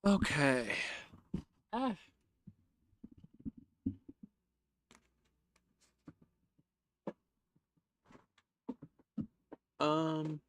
Okay. Ah. Um.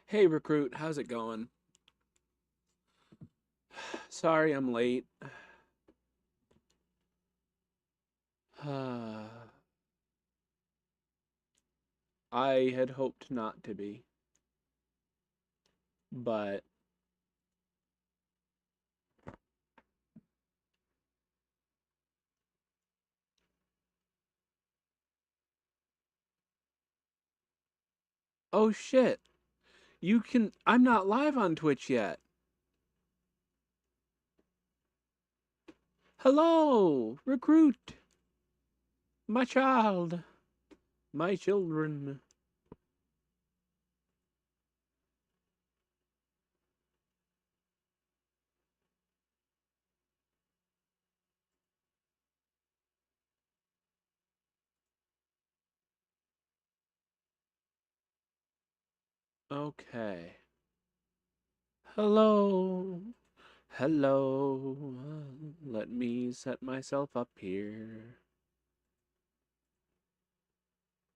Hey, recruit. How's it going? Sorry, I'm late. I had hoped not to be, but oh shit. You can. I'm not live on Twitch yet. Hello, recruit. My child. My children. Okay. Hello. Hello. Let me set myself up here.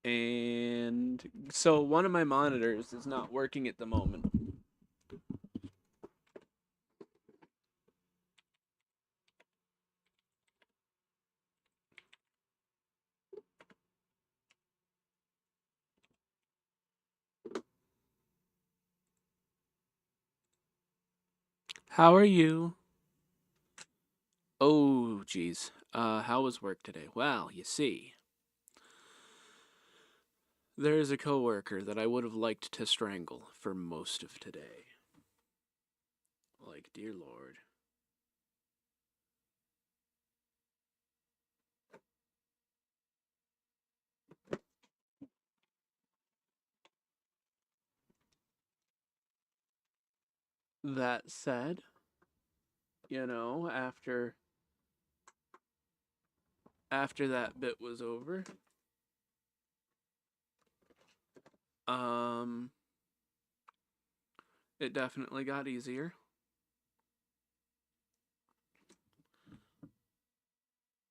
And so one of my monitors is not working at the moment. How are you? Oh, geez. How was work today? Well, you see, there is a coworker that I would have liked to strangle for most of today. Like, dear Lord. That said, after that bit was over, um, it definitely got easier.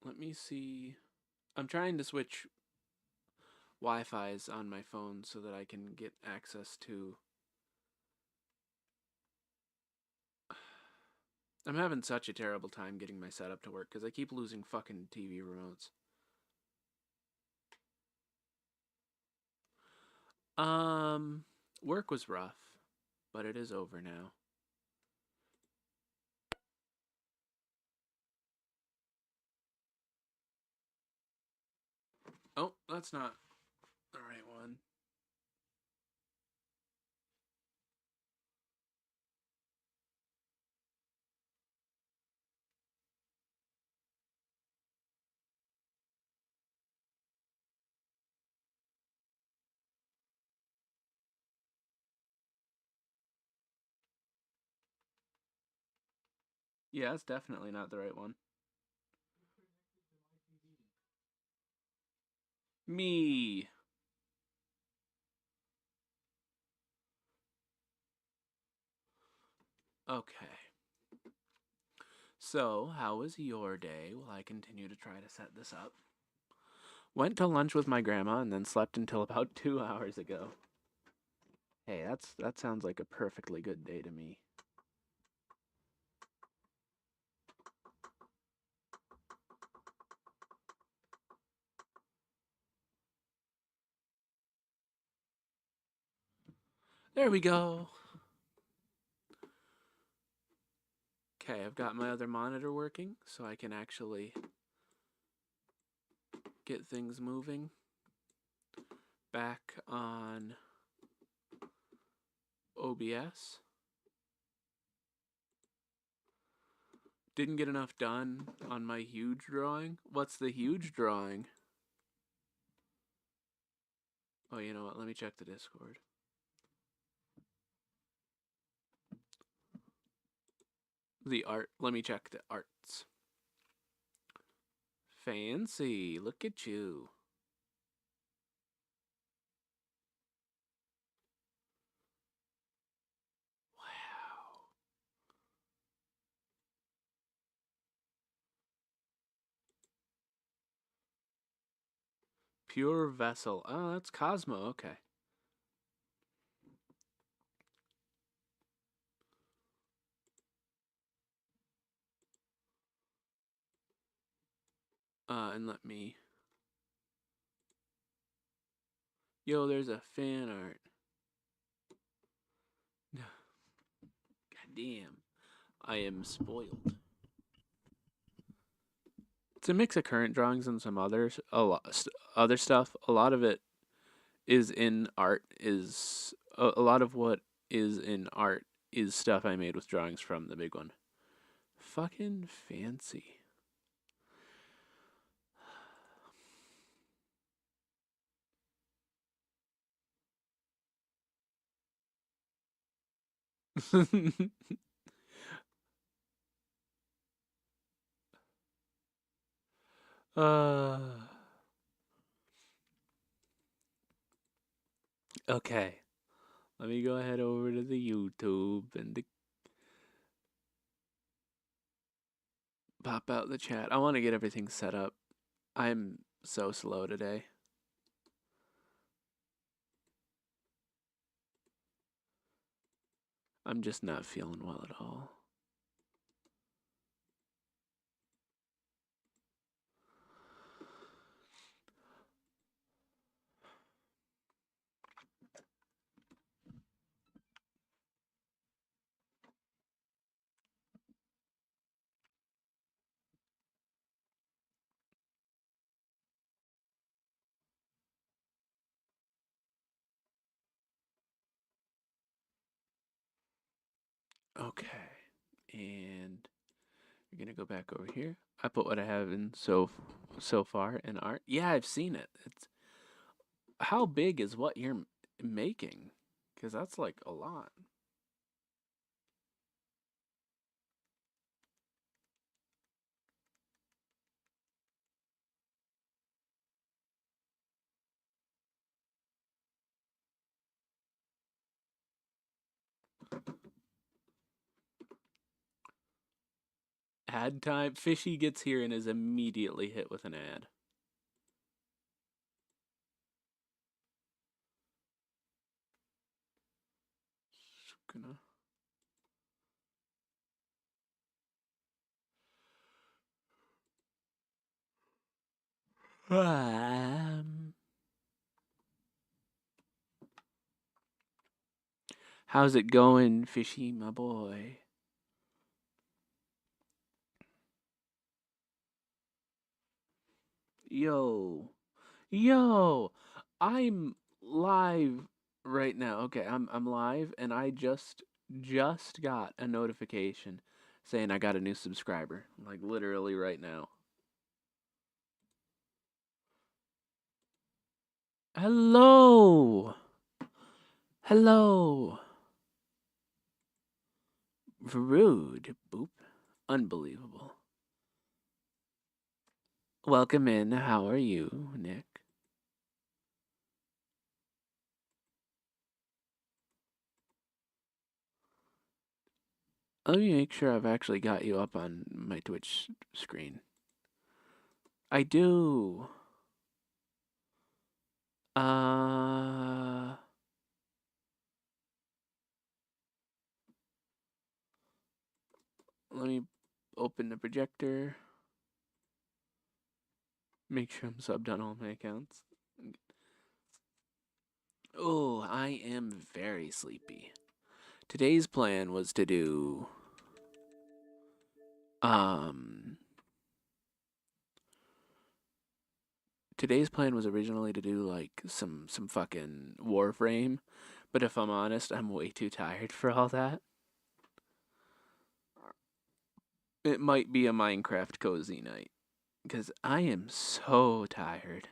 Let me see. I'm trying to switch Wi-Fi's on my phone so that I can get access to. I'm having such a terrible time getting my setup to work because I keep losing fucking TV remotes. Um, Work was rough, but it is over now. Oh, that's not the right one. Yeah, it's definitely not the right one. Me. Okay. So, how was your day while I continue to try to set this up? Went to lunch with my grandma and then slept until about 2 hours ago. Hey, that sounds like a perfectly good day to me. There we go. Okay, I've got my other monitor working, so I can actually get things moving. Back on. OBS. Didn't get enough done on my huge drawing. What's the huge drawing? Oh, you know what? Let me check the Discord. The art. Let me check the arts. Fancy. Look at you. Wow. Pure vessel. Oh, that's Cosmo. Okay. And let me. Yo, there's a fan art. God damn. I am spoiled. It's a mix of current drawings and some others. Other stuff. A lot of it is in art. Is a lot of what is in art is stuff I made with drawings from the big one. Fucking fancy. uh, okay. Let me go ahead over to the YouTube and pop out the chat. I want to get everything set up. I'm so slow today. I'm just not feeling well at all. Okay. And you're gonna go back over here. I put what I have in so far in art. Yeah, I've seen it. It's how big is what you're making? Because that's like a lot. Ad time. Fishy gets here and is immediately hit with an ad. Gonna. How's it going, Fishy, my boy? Yo, yo, I'm live right now. Okay, I'm live, and I just got a notification saying I got a new subscriber. Like literally right now. Hello, hello, rude, boop, unbelievable. Welcome in. How are you, Nick? Let me make sure I've actually got you up on my Twitch screen. I do. Uh, Let me open the projector. Make sure I'm subbed on all my accounts. Oh, I am very sleepy. Today's plan was to do today's plan was originally to do like some fucking Warframe, But if I'm honest, I'm way too tired for all that. It might be a Minecraft cozy night. Because I am so tired.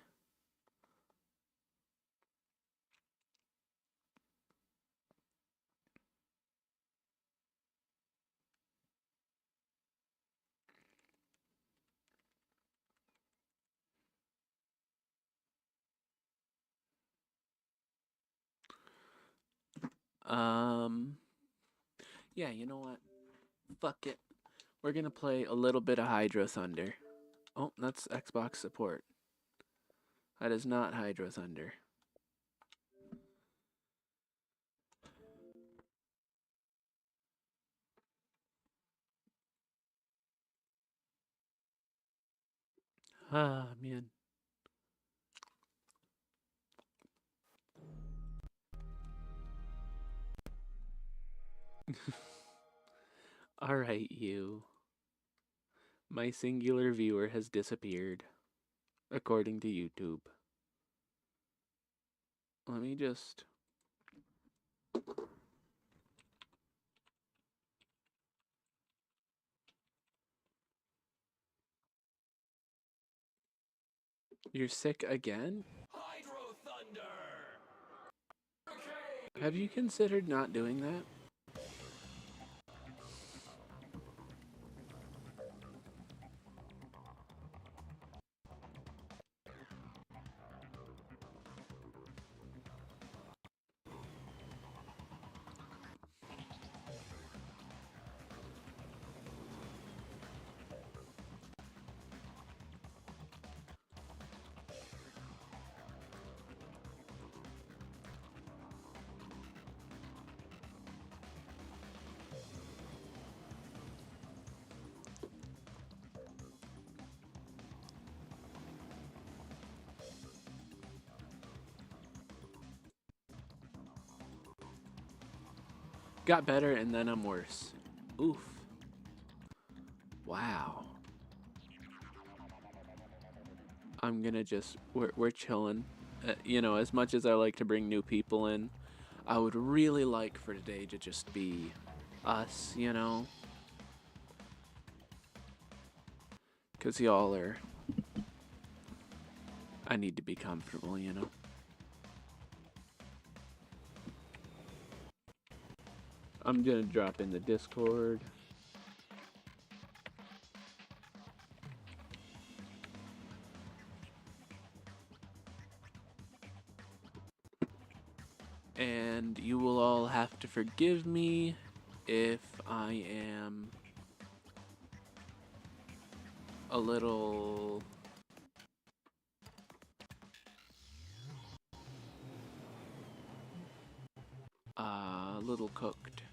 Um, yeah, you know what? Fuck it. We're gonna play a little bit of Hydro Thunder. Oh, that's Xbox support. That is not Hydro Thunder. Ah, man. Alright, you. My singular viewer has disappeared, according to YouTube. Let me just. You're sick again? Hydro Thunder! Have you considered not doing that? Got better and then I'm worse. Oof. Wow. I'm gonna just. We're chilling. You know, as much as I like to bring new people in, I would really like for today to just be us, you know? Because y'all are. I need to be comfortable, you know? I'm gonna drop in the Discord. And you will all have to forgive me if I am a little. A little cooked.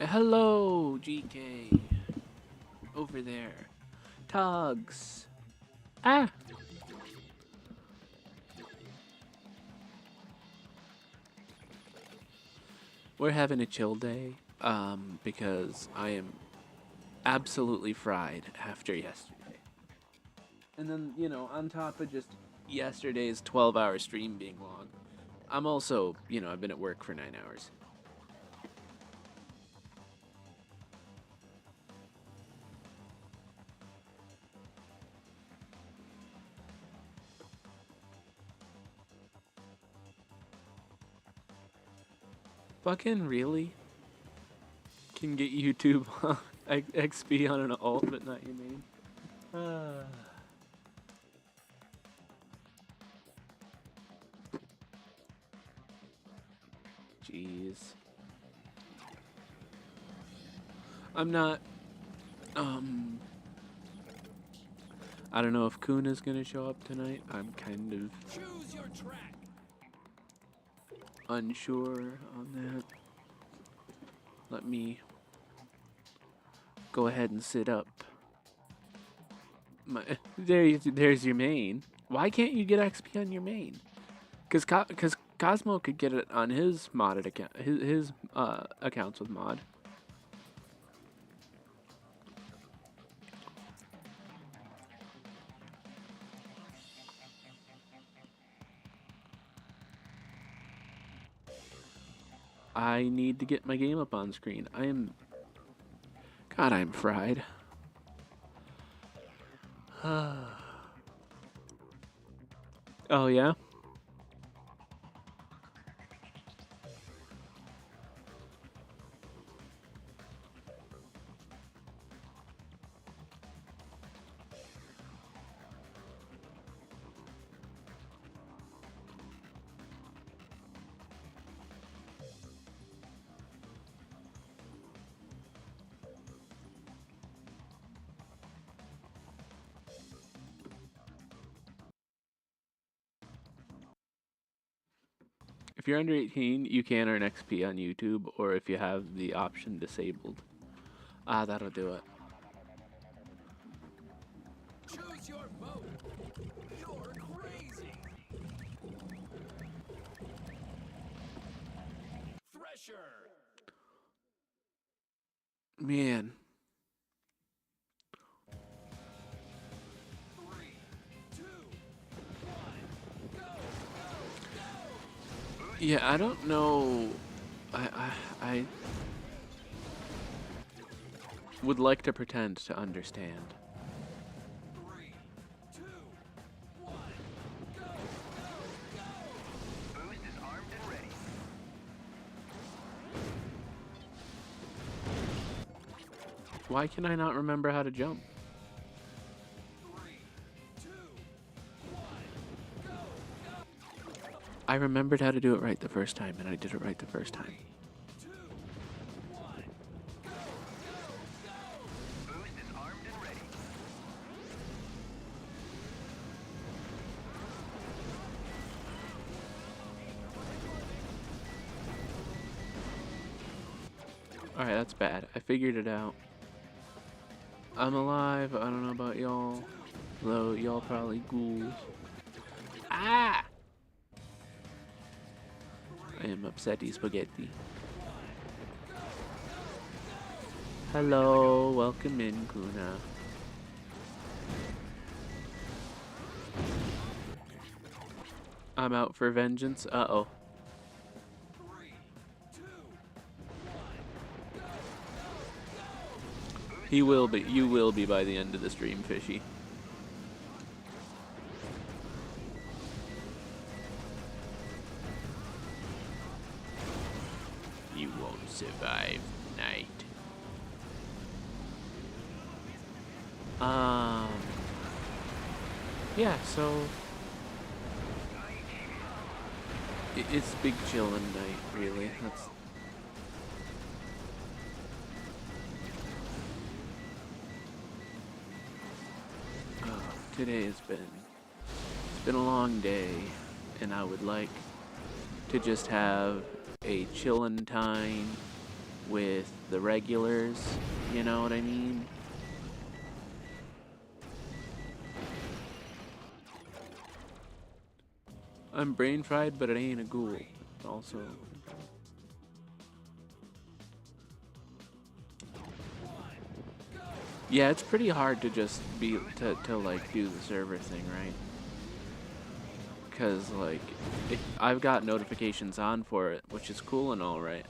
Hello, GK. Over there. Tugs. Ah! We're having a chill day, because I am absolutely fried after yesterday. And then, you know, on top of just yesterday's 12-hour stream being long, I'm also, you know, I've been at work for 9 hours. Fucking really? Can get YouTube XP on an alt, but not your main? Jeez. I'm not, I don't know if Kuna's gonna show up tonight. I'm kind of choose your track. Unsure on that. Let me go ahead and sit up. There's your main. Why can't you get XP on your main? Because Cosmo could get it on his modded account, his accounts with mod. I need to get my game up on screen. God, I'm fried. Oh, yeah? If you're under 18, you can earn XP on YouTube, or if you have the option disabled. Ah, that'll do it. Choose your vote. You're crazy. Thresher. Man. 3, 2, 1, go, go, go. Yeah, I don't know. I would like to pretend to understand. 3, 2, 1, go, go, go. Boost is armed and ready. Why can I not remember how to jump? 3, 2, 1, go, go. I remembered how to do it right the first time, and I did it right the first time. 2, 1, go, go, go. Boost is armed and ready. Alright, that's bad. I figured it out. I'm alive. I don't know about y'all. Though y'all probably ghouls. Ah! I am upsetty spaghetti. Hello, welcome in, Kuna. I'm out for vengeance. Uh-oh. 3, 2, 1. He will be. You will be by the end of the stream, Fishy. You won't survive night. Yeah, so it's big chillin' night, really. That's today has been a long day, and I would like to just have a chillin' time with the regulars, you know what I mean? I'm brain fried, but it ain't a ghoul. Also, yeah, it's pretty hard to just be to like do the server thing, right? Because like I've got notifications on for it, which is cool and all, right?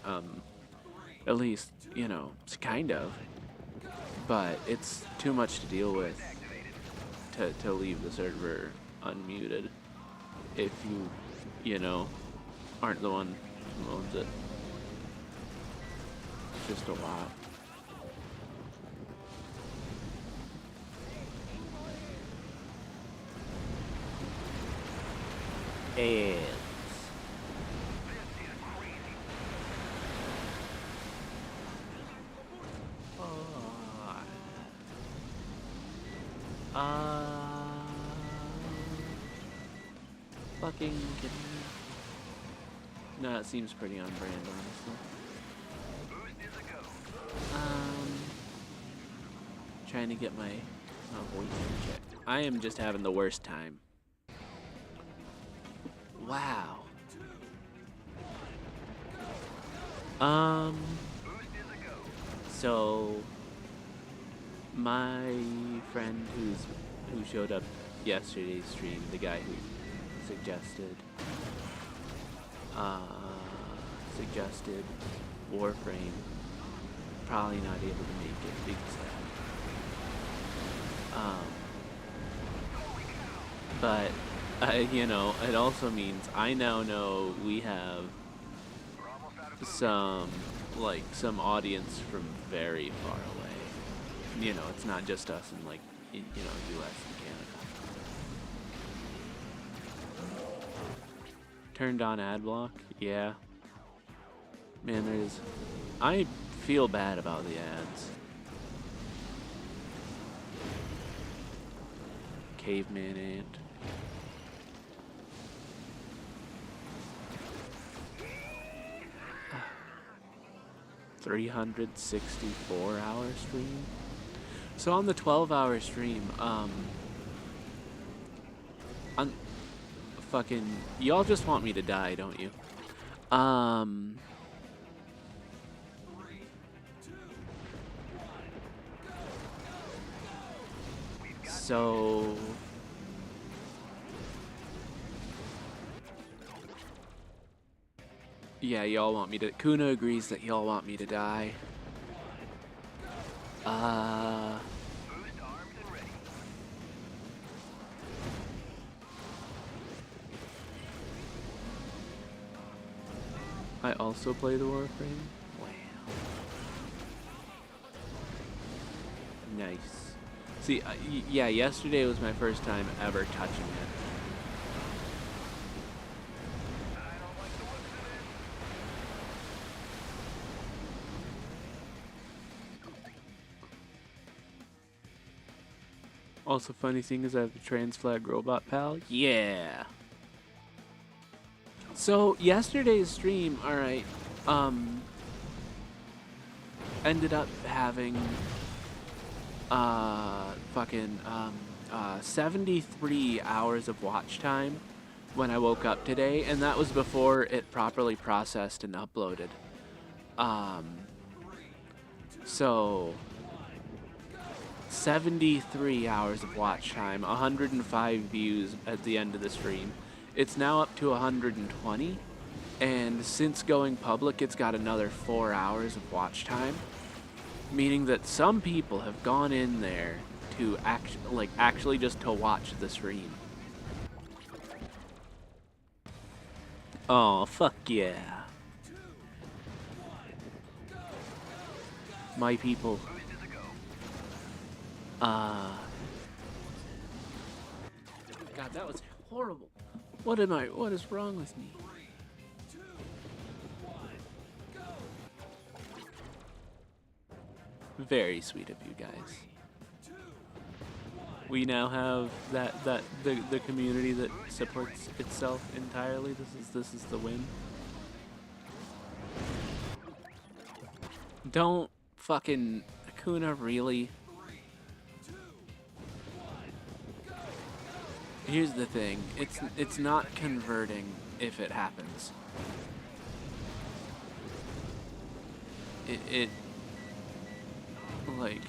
At least you know it's kind of, but it's too much to deal with to leave the server unmuted if you know aren't the one who owns it. It's just a lot. Ants. Fucking kidding me? No, it seems pretty on brand, honestly. Trying to get my voice in check. I am just having the worst time. Wow. So my friend who showed up yesterday's stream, the guy who suggested suggested Warframe. Probably not able to make it. Big sad. But you know, it also means I now know we have some audience from very far away. You know, it's not just us in US and Canada. Turned on ad block? Yeah. Man, I feel bad about the ads. Caveman ant. — 364-hour stream. So on the 12-hour stream, on fucking, y'all just want me to die, don't you? So yeah, y'all want me to. Kuna agrees that y'all want me to die. I also play the Warframe. Wow. Nice. See, yeah, yesterday was my first time ever touching it. Also, funny thing is I have a trans flag robot pal. Yeah. So yesterday's stream, alright, ended up having 73 hours of watch time when I woke up today, and that was before it properly processed and uploaded. So 73 hours of watch time, 105 views at the end of the stream. It's now up to 120, and since going public, it's got another 4 hours of watch time, meaning that some people have gone in there to actually just to watch the stream. Oh, fuck yeah. My people. God, that was horrible. What is wrong with me? Very sweet of you guys. We now have the community that supports itself entirely. This is the win. Don't fucking Akuna, really? Here's the thing. It's not converting if it happens. It like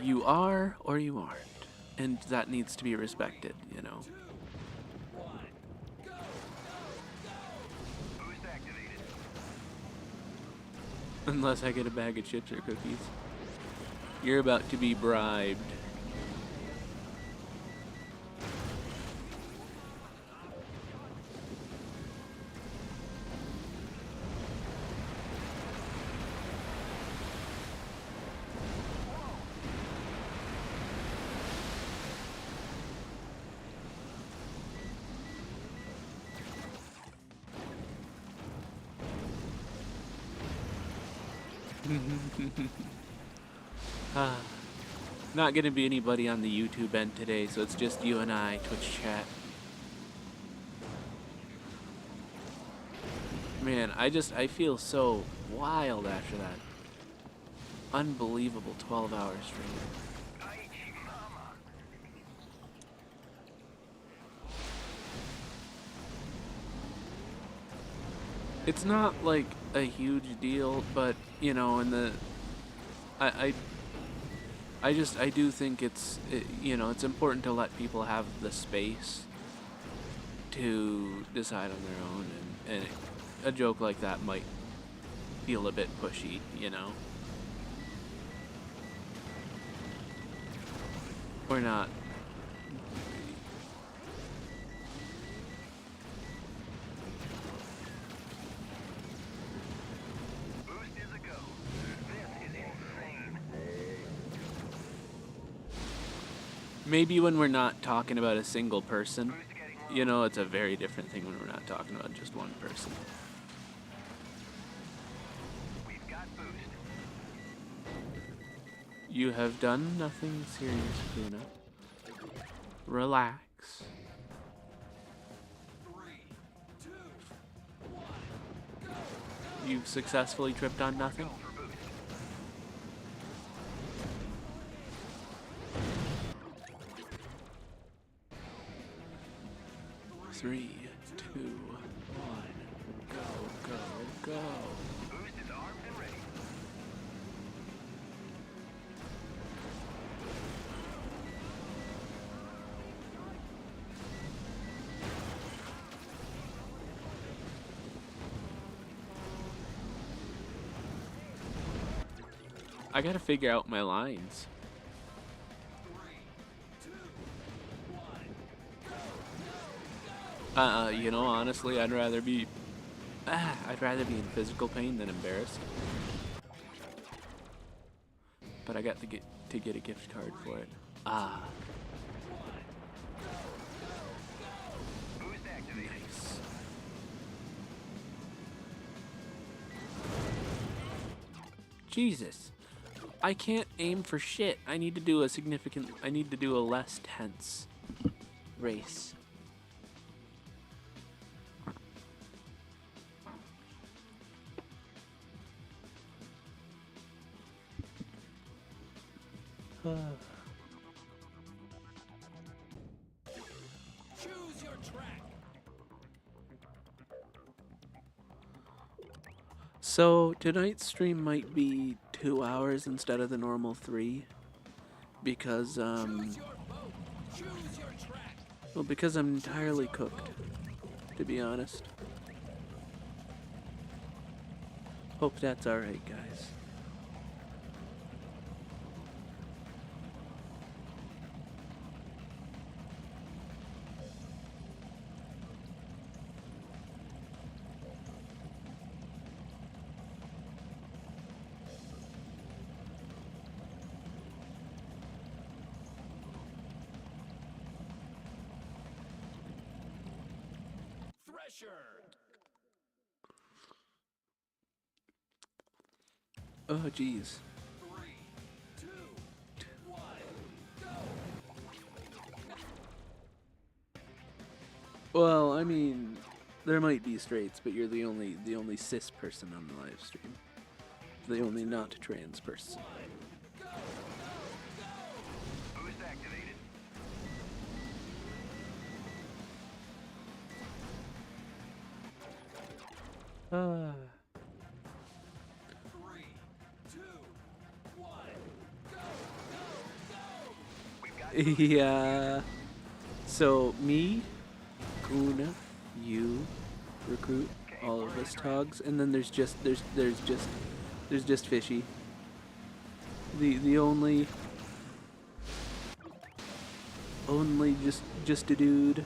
you are or you aren't, and that needs to be respected, you know. Unless I get a bag of chips or cookies. You're about to be bribed. Not gonna be anybody on the YouTube end today, so it's just you and I, Twitch chat. Man, I feel so wild after that unbelievable 12-hour stream. It's not like a huge deal, but you know, in the I I do think you know, it's important to let people have the space to decide on their own, and a joke like that might feel a bit pushy, you know? Or not. Boost is a go. This is insane. Maybe when we're not talking about a single person, Boost getting low. you know, it's a very different thing when we're not talking about just one person. We've got boost. You have done nothing serious, Kuna. Relax. 3, 2, 1, go. You've successfully tripped on nothing? Go for boost. 3, 2, 1, go, go, go. Boost is armed and ready. I gotta figure out my lines. 3, 2, 1, go. You know, honestly, I'd rather be in physical pain than embarrassed. But I got to get a gift card for it. Ah, Boost activated. nice. Jesus. I can't aim for shit. I need to do a less tense race. Choose your track. So tonight's stream might be 2 hours instead of the normal 3 because Choose your boat. Choose your track. well, because I'm entirely cooked, to be honest. Hope that's all right, guys. Thresher. Oh, geez. 3, 2, 1, go. Well, I mean, there might be straights, but you're the only cis person on the live stream. The only not trans person. Boost activated. Ah. 3, 2, 1, go. We've got Yeah. So me, Kuna, you, Recruit, all of us togs, and then there's just Fishy. The only just a dude.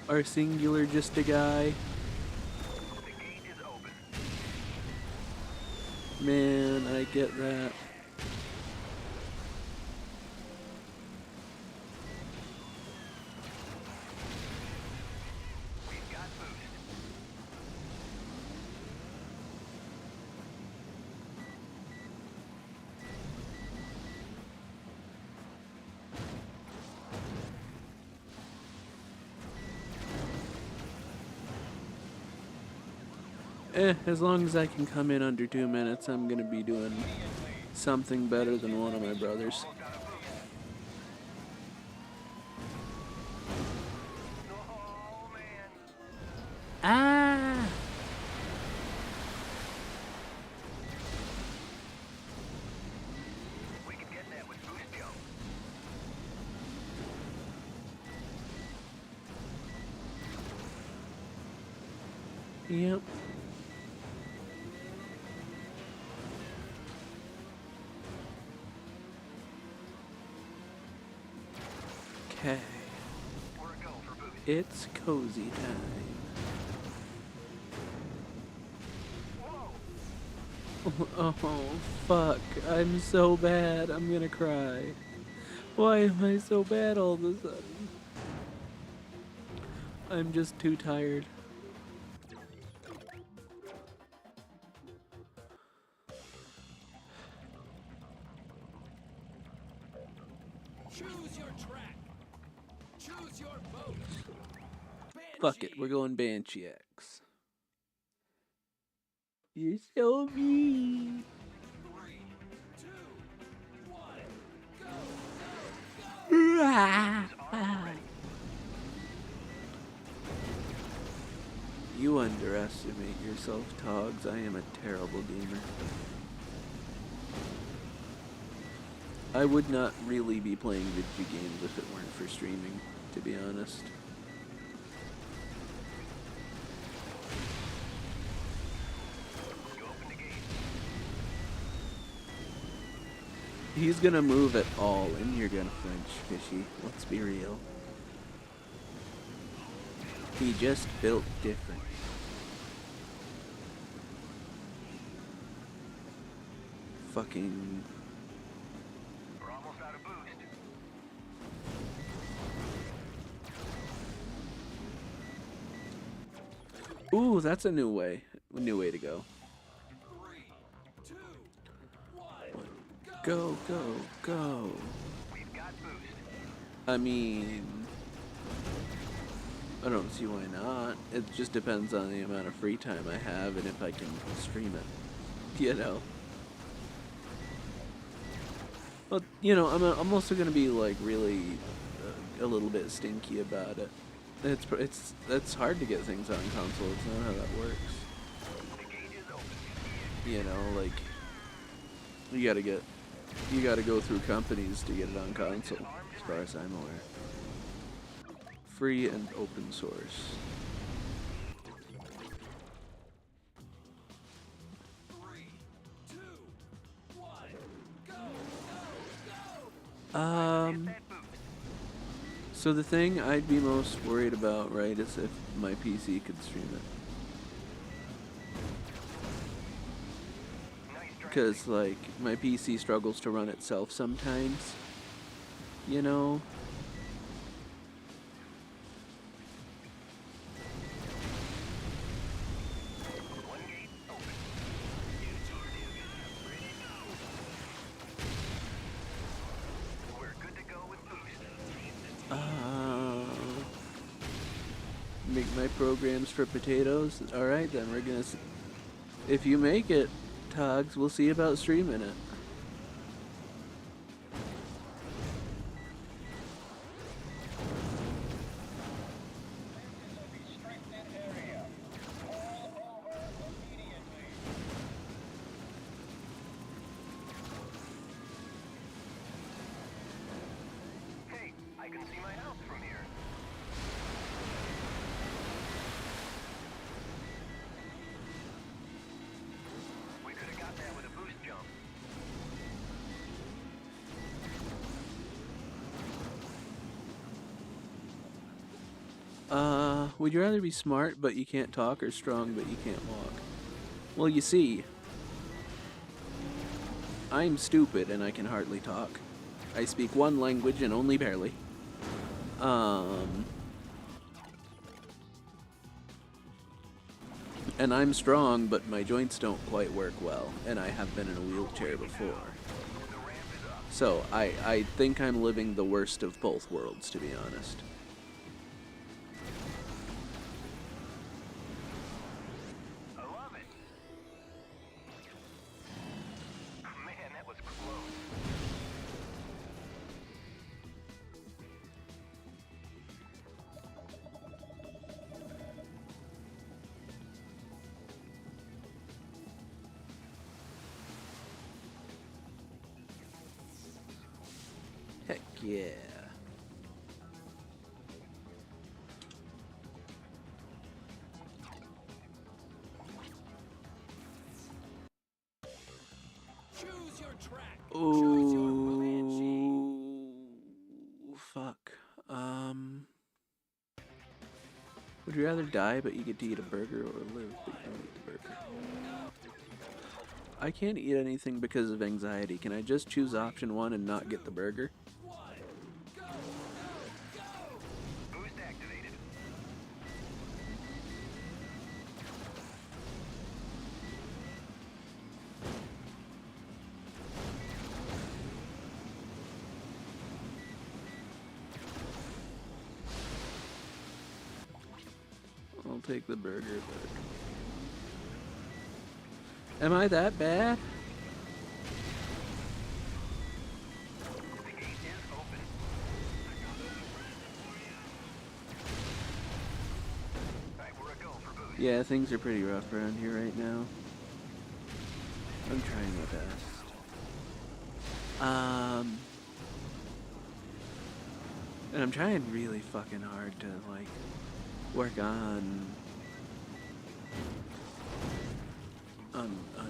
Our singular just a guy. the gate is open. Man, I get that. We've got boost. As long as I can come in under 2 minutes, I'm gonna be doing something better than one of my brothers. Almost got a boost. Oh man. Ah! Yep. Okay. We're a go for boost. It's cozy time. Whoa! Oh, fuck. I'm so bad. I'm gonna cry. Why am I so bad all of a sudden? I'm just too tired. Choose your track. Choose your boat. Fuck it, we're going Banshee X. You're so mean. 3, 2, 1, go, go, go! You underestimate yourself, Togs. I am a terrible gamer. I would not really be playing video games if it weren't for streaming, to be honest. You open the gate. He's gonna move at all, and you're gonna flinch, Fishy. Let's be real. He just built different. Fucking... We're almost out of boost. Ooh, that's a new way. A new way to go. 3, 2, 1, Go, go, go. we've got boost. I mean... I don't see why not. It just depends on the amount of free time I have and if I can stream it. You know? But, you know, I'm also gonna be, like, really a little bit stinky about it. It's hard to get things on console. It's not how that works. The gate is open. You know, like, you gotta go through companies to get it on console, as far as I'm aware. Free and open source. 3, 2, 1, go, go, go! Um, That boost. so the thing I'd be most worried about, right, is if my PC could stream it. Nice try. Because, like, my PC struggles to run itself sometimes. You know? One gate open. We're good to go with boost. Make my programs for potatoes? Alright, then we're gonna... If you make it, Togs, we'll see about streaming it. Hey, I can see my house from here. We could have got there with a boost jump. Would you rather be smart but you can't talk or strong but you can't walk? Well, you see, I'm stupid and I can hardly talk. I speak one language and only barely. And I'm strong, but my joints don't quite work well, and I have been in a wheelchair before. So, I think I'm living the worst of both worlds, to be honest. I love it. Man, that was close. Heck yeah. Choose your track. Choose your Comanche. Oh, fuck. Would you rather die but you get to eat a burger or live but you don't eat the burger? I can't eat anything because of anxiety. Can I just choose option 1 and not get the burger? One. Go, go, go! Boost activated. I'll take the burger, but... Am I that bad? The gate is open. Alright, we're a go for boost. Yeah, things are pretty rough around here right now. I'm trying my best. And I'm trying really fucking hard to, like, work on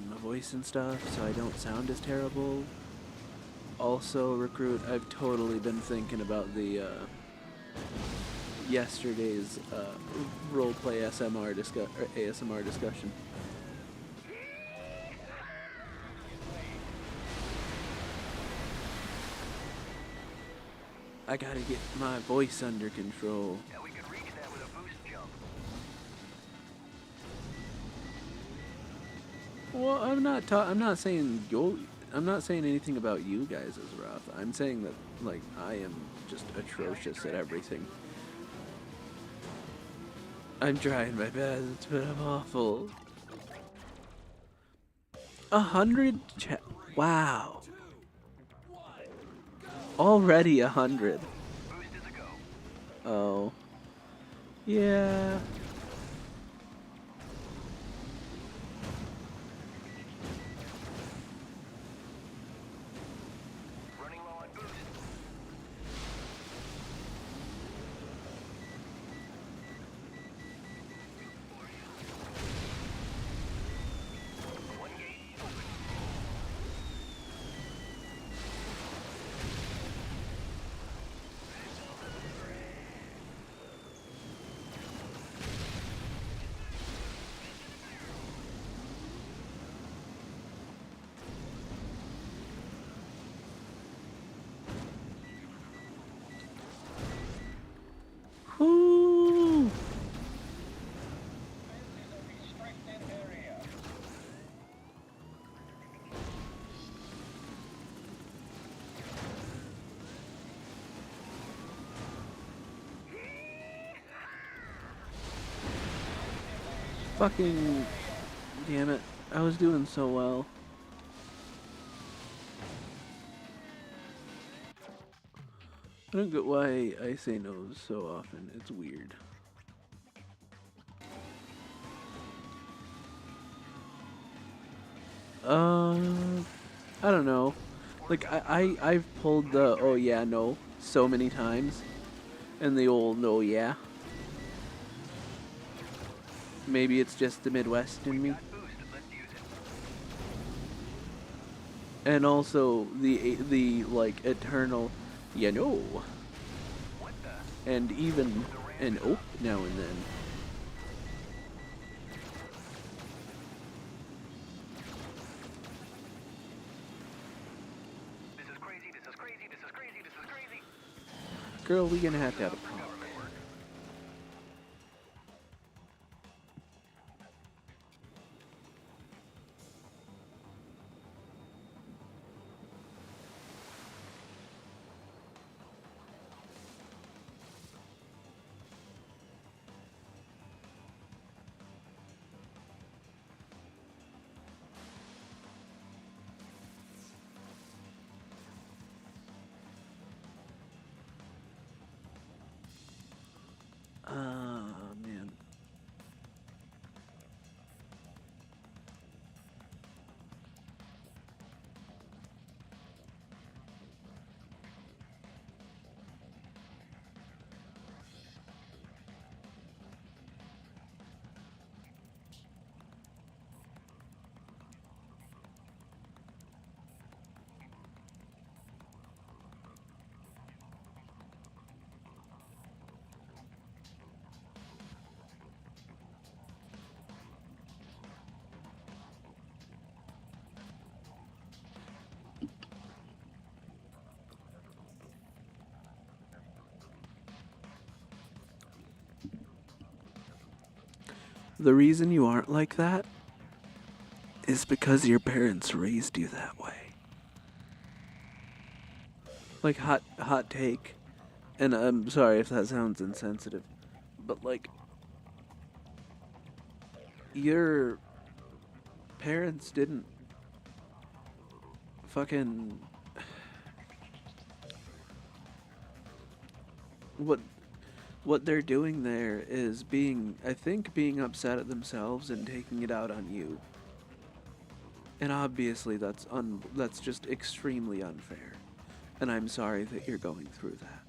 my voice and stuff so I don't sound as terrible. Also, Recruit, I've totally been thinking about the yesterday's roleplay ASMR discussion. I gotta get my voice under control. Yeah, we can reach that with a boost jump. Well, I'm not saying I'm not saying anything about you guys is rough. I'm saying that, like, I am just atrocious at everything. I'm trying my best, but I'm awful. 100 wow. Already 100. Boost is a go. Oh. Yeah. Running low on boost. One gate open. Whoo! Fucking damn it. I was doing so well. I don't get why I say no so often. It's weird. I don't know. Like, I've pulled the oh yeah, no so many times. And the old no yeah. Maybe it's just the Midwest in me. Got boost. Let's use it. And also the like eternal you know. What the? And even an oh now and then. This is crazy. This is crazy. This is crazy. This is crazy. Girl, we gonna have to have a talk. Government work. The reason you aren't like that is because your parents raised you that way. Like, hot take. And I'm sorry if that sounds insensitive, but like, your parents didn't fucking what they're doing there is I think being upset at themselves and taking it out on you. And obviously that's just extremely unfair. And I'm sorry that you're going through that.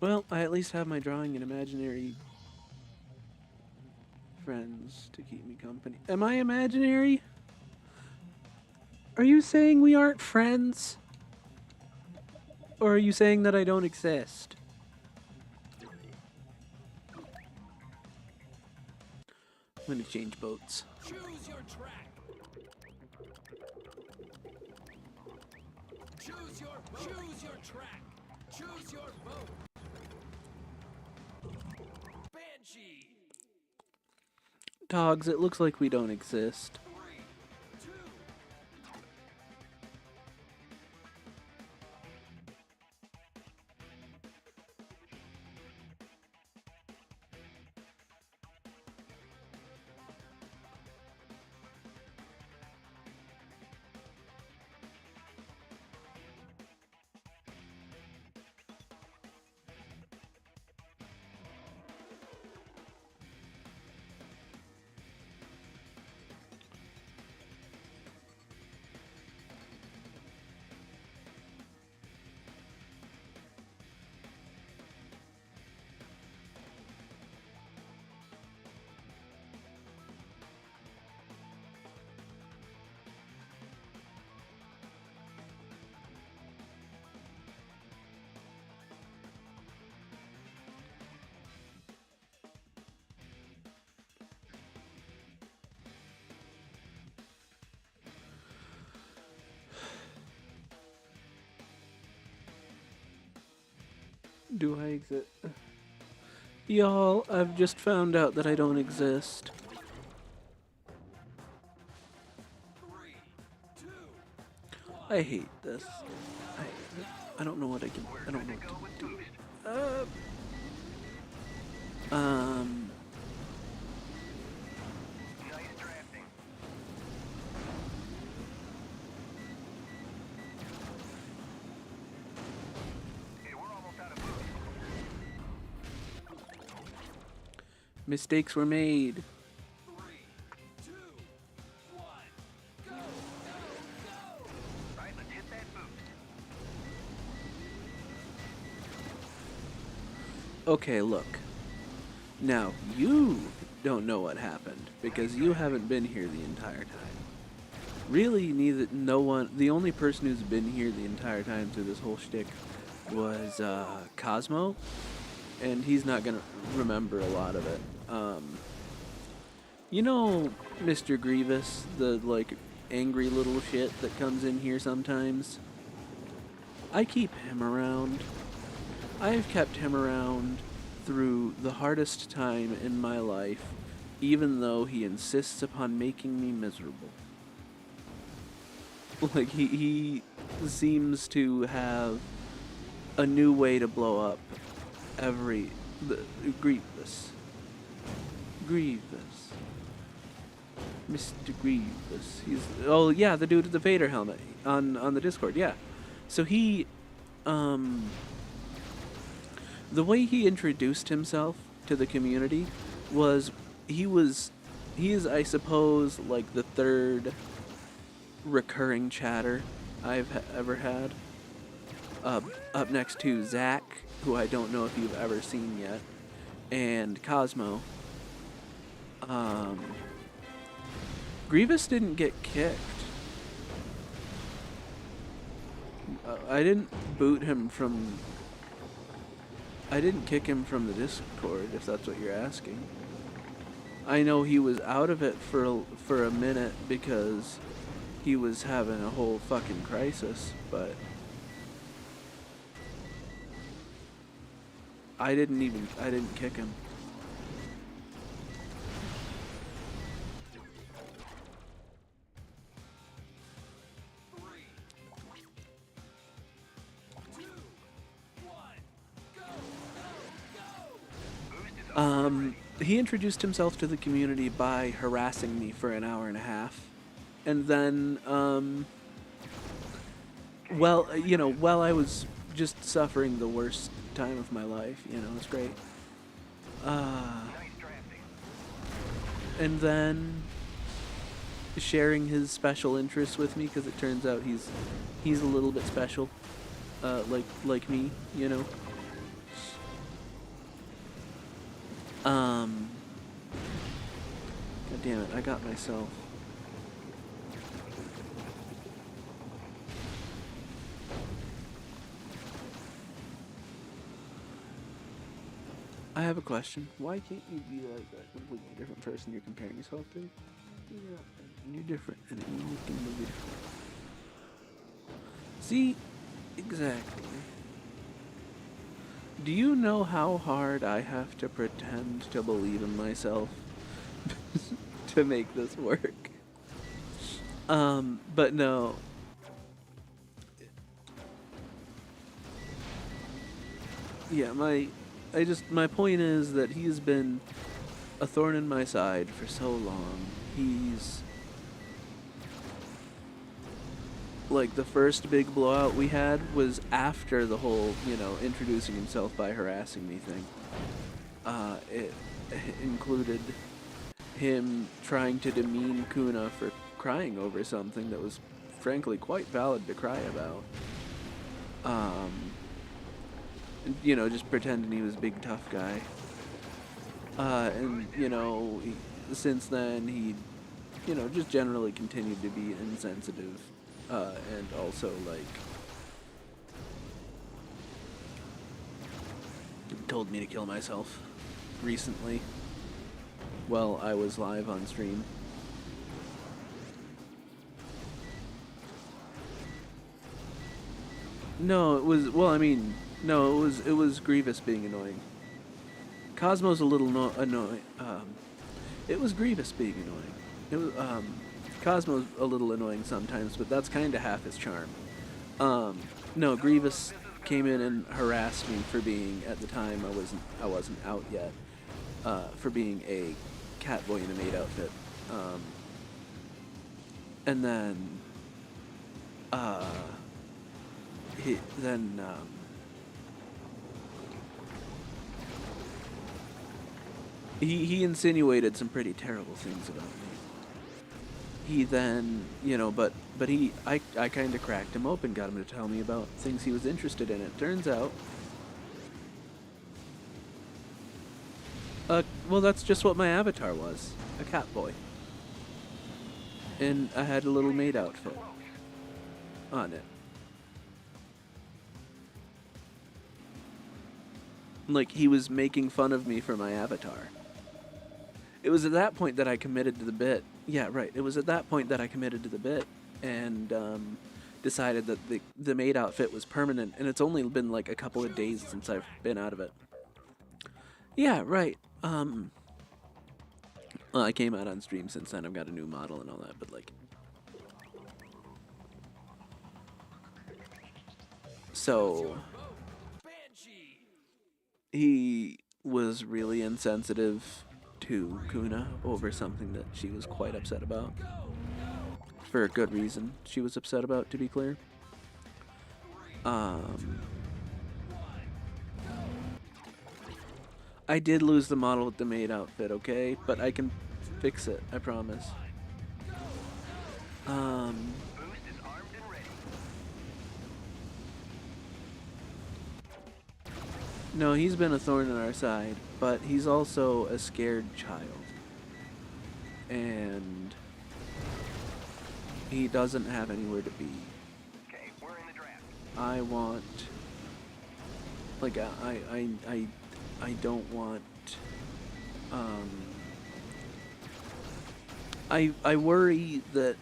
Well, I at least have my drawing and imaginary friends to keep me company. Am I imaginary? Are you saying we aren't friends? Or are you saying that I don't exist? I'm gonna change boats. Choose your track. Choose your track. Choose your boat. Banshee. Dogs, it looks like we don't exist. 3, 2. Do I exist? Y'all, I've just found out that I don't exist. 3, 2. I hate this. I don't know what I can. I don't know Go what with to do. boost. Um. Nice drafting. Hey, we're almost out of boost. Mistakes were made. 3, 2, 1. Go, go, go. Right, let's hit that boost. Okay, look. Now, you don't know what happened because you haven't been here the entire time. Really, the only person who's been here the entire time through this whole shtick was Cosmo, and he's not gonna remember a lot of it. You know Mr. Grievous, the like angry little shit that comes in here sometimes? I keep him around. I've kept him around through the hardest time in my life, even though he insists upon making me miserable. Like, he seems to have a new way to blow up every the Grievous. Grievous. Mr. Grievous. He's yeah, the dude with the Vader helmet on the Discord, yeah. So he the way he introduced himself to the community was he is, I suppose, like the third recurring chatter I've ever had. Up next to Zach, who I don't know if you've ever seen yet, and Cosmo. Grievous didn't get kicked. I didn't boot him from... I didn't kick him from the Discord, if that's what you're asking. I know he was out of it for a minute because he was having a whole fucking crisis, but I didn't kick him. He introduced himself to the community by harassing me for an hour and a half. And then, while I was just suffering the worst time of my life, it was great. And then sharing his special interests with me, because it turns out he's a little bit special, like me, God damn it, I got myself. I have a question. Why can't you be like a completely different person you're comparing yourself to? You're different, and you can be different. See? Exactly. Do you know how hard I have to pretend to believe in myself to make this work? But no. Yeah, my point is that he's been a thorn in my side for so long. He's like, the first big blowout we had was after the whole, introducing himself by harassing me thing. It included him trying to demean Kuna for crying over something that was frankly quite valid to cry about. Just pretending he was a big tough guy. Since then he, just generally continued to be insensitive. And also, told me to kill myself recently while I was live on stream. No, it was Grievous being annoying. Cosmo's a little annoying. It was Grievous being annoying. It was, Cosmo's a little annoying sometimes, but that's kind of half his charm. No, Grievous came in and harassed me for being, at the time I wasn't out yet, for being a Catboy in a maid outfit. And then, he insinuated some pretty terrible things about me. He then, I kind of cracked him open, got him to tell me about things he was interested in. It turns out, well, that's just what my avatar was, a cat boy. And I had a little maid outfit on it. Like, he was making fun of me for my avatar. It was at that point that I committed to the bit. Yeah, right. It was at that point that I committed to the bit and decided that the maid outfit was permanent, and it's only been like a couple of days since I've been out of it. Yeah, right. Well, I came out on stream since then. I've got a new model and all that, but like... So... he was really insensitive to Kuna over something that she was quite upset about. For a good reason, she was upset about, to be clear. I did lose the model with the maid outfit, okay? But I can fix it, I promise. Boost is armed and ready. No, he's been a thorn in our side, but he's also a scared child. And he doesn't have anywhere to be. Okay, we're in the draft. I want, like, I don't want, I worry that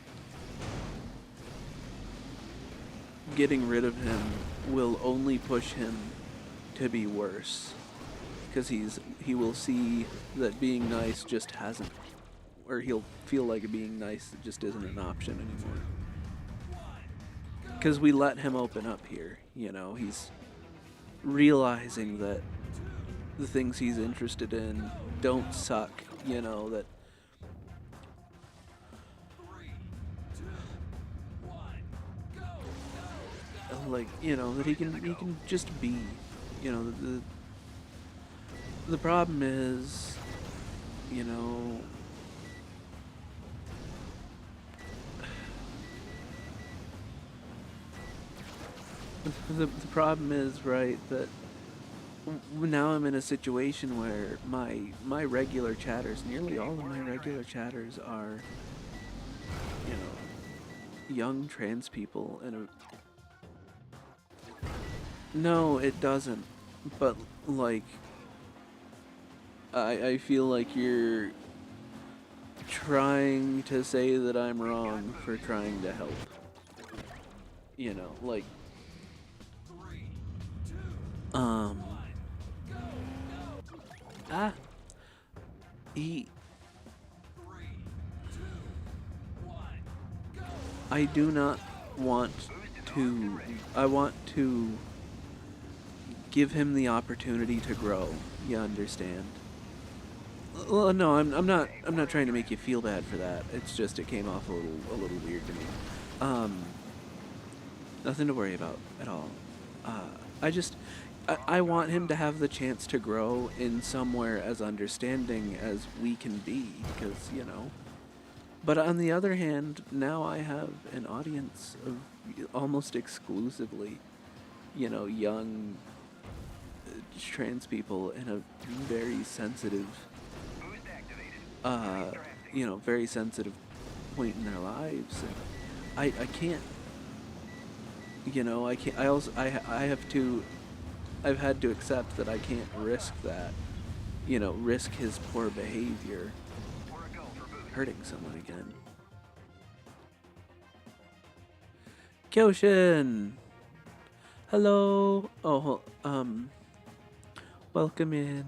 getting rid of him will only push him to be worse, because he will see that being nice just hasn't, or he'll feel like being nice just isn't an option anymore. Because we let him open up here, you know, he's realizing that the things he's interested in don't suck, you know, that like, you know, that he can just be, you know, the problem is, you know, the problem is, right, that now I'm in a situation where my regular chatters, nearly all of my regular chatters are, you know, young trans people in a... No, it doesn't. But, like, I feel like you're trying to say that I'm wrong for trying to help. You know, like, he... I do not want to... I want to give him the opportunity to grow. You understand? Well, no, I'm not trying to make you feel bad for that. It's just it came off a little weird to me. Nothing to worry about at all. I want him to have the chance to grow in somewhere as understanding as we can be, because, you know. But on the other hand, now I have an audience of almost exclusively, you know, young trans people in a very sensitive, Boost activated. you know, very sensitive point in their lives. And I can't, you know, I can't, I also, I have to, I've had to accept that I can't risk that, you know, risk his poor behavior We're a go for boost. hurting someone again. Kyoshin! Hello! Oh, welcome in.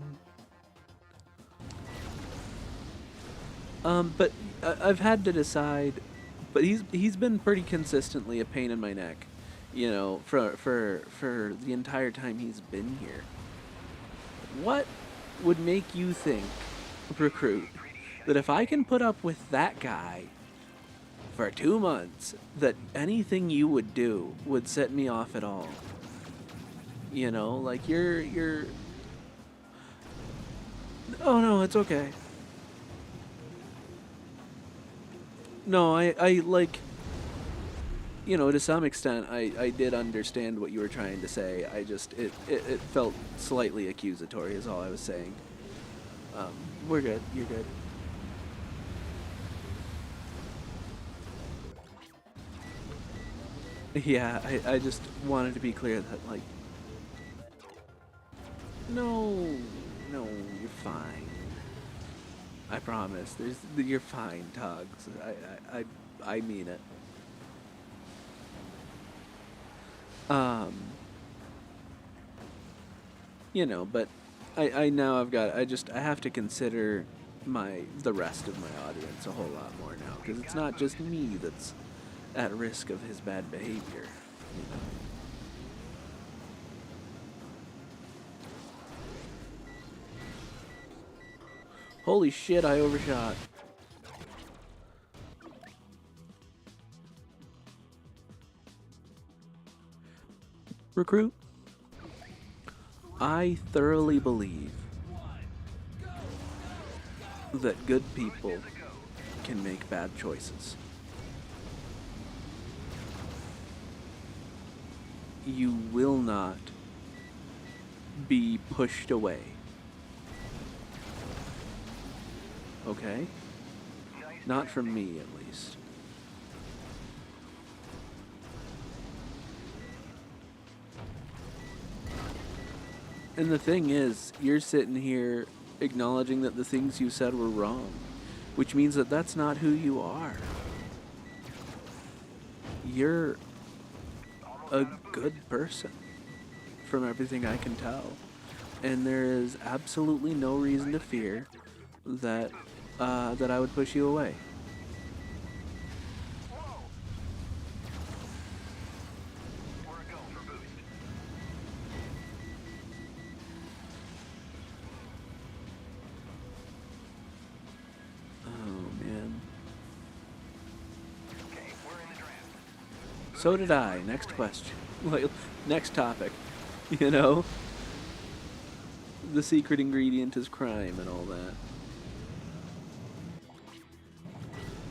But I've had to decide, but he's been pretty consistently a pain in my neck, you know, for the entire time he's been here. What would make you think, recruit, that if I can put up with that guy for 2 months, that anything you would do would set me off at all? You know, like you're... Oh no, it's okay. No, I like, you know, to some extent, I did understand what you were trying to say. I just, it felt slightly accusatory is all I was saying. We're good. You're good. Yeah, I just wanted to be clear that, like, no, you're fine. I promise. You're fine, Tugs. I mean it. You know, but I now I have to consider the rest of my audience a whole lot more now, because it's not just me that's at risk of his bad behavior, you know. Holy shit, I overshot. Recruit, I thoroughly believe that good people can make bad choices. You will not be pushed away. Okay? Not from me, at least. And the thing is, you're sitting here acknowledging that the things you said were wrong, which means that that's not who you are. You're a good person, from everything I can tell. And there is absolutely no reason to fear that that I would push you away. We're a go for boost. Oh man. Okay, we're in the draft. So did I. Next question. Like, next topic. You know? The secret ingredient is crime and all that.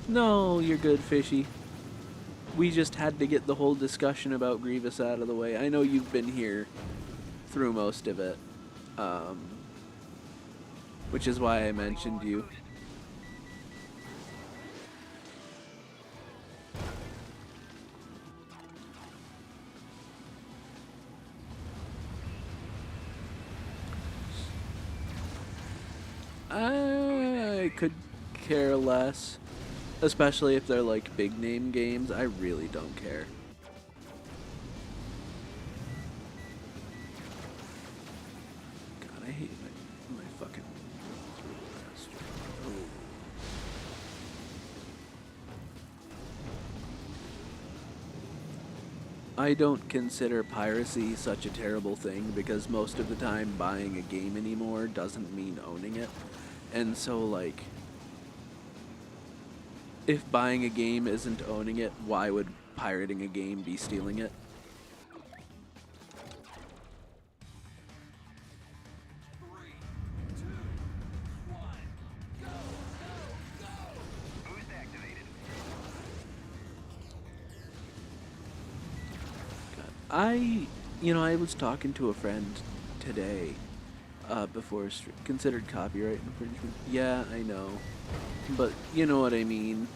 No, you're good, Fishy. We just had to get the whole discussion about Grievous out of the way. I know you've been here through most of it. Which is why I mentioned you. I could care less. Especially if they're like big name games. I really don't care. God, I hate my fucking oh. I don't consider piracy such a terrible thing because most of the time buying a game anymore doesn't mean owning it. And so like if buying a game isn't owning it, why would pirating a game be stealing it? Boost activated. I was talking to a friend today, before considered copyright infringement. Yeah, I know. But you know what I mean.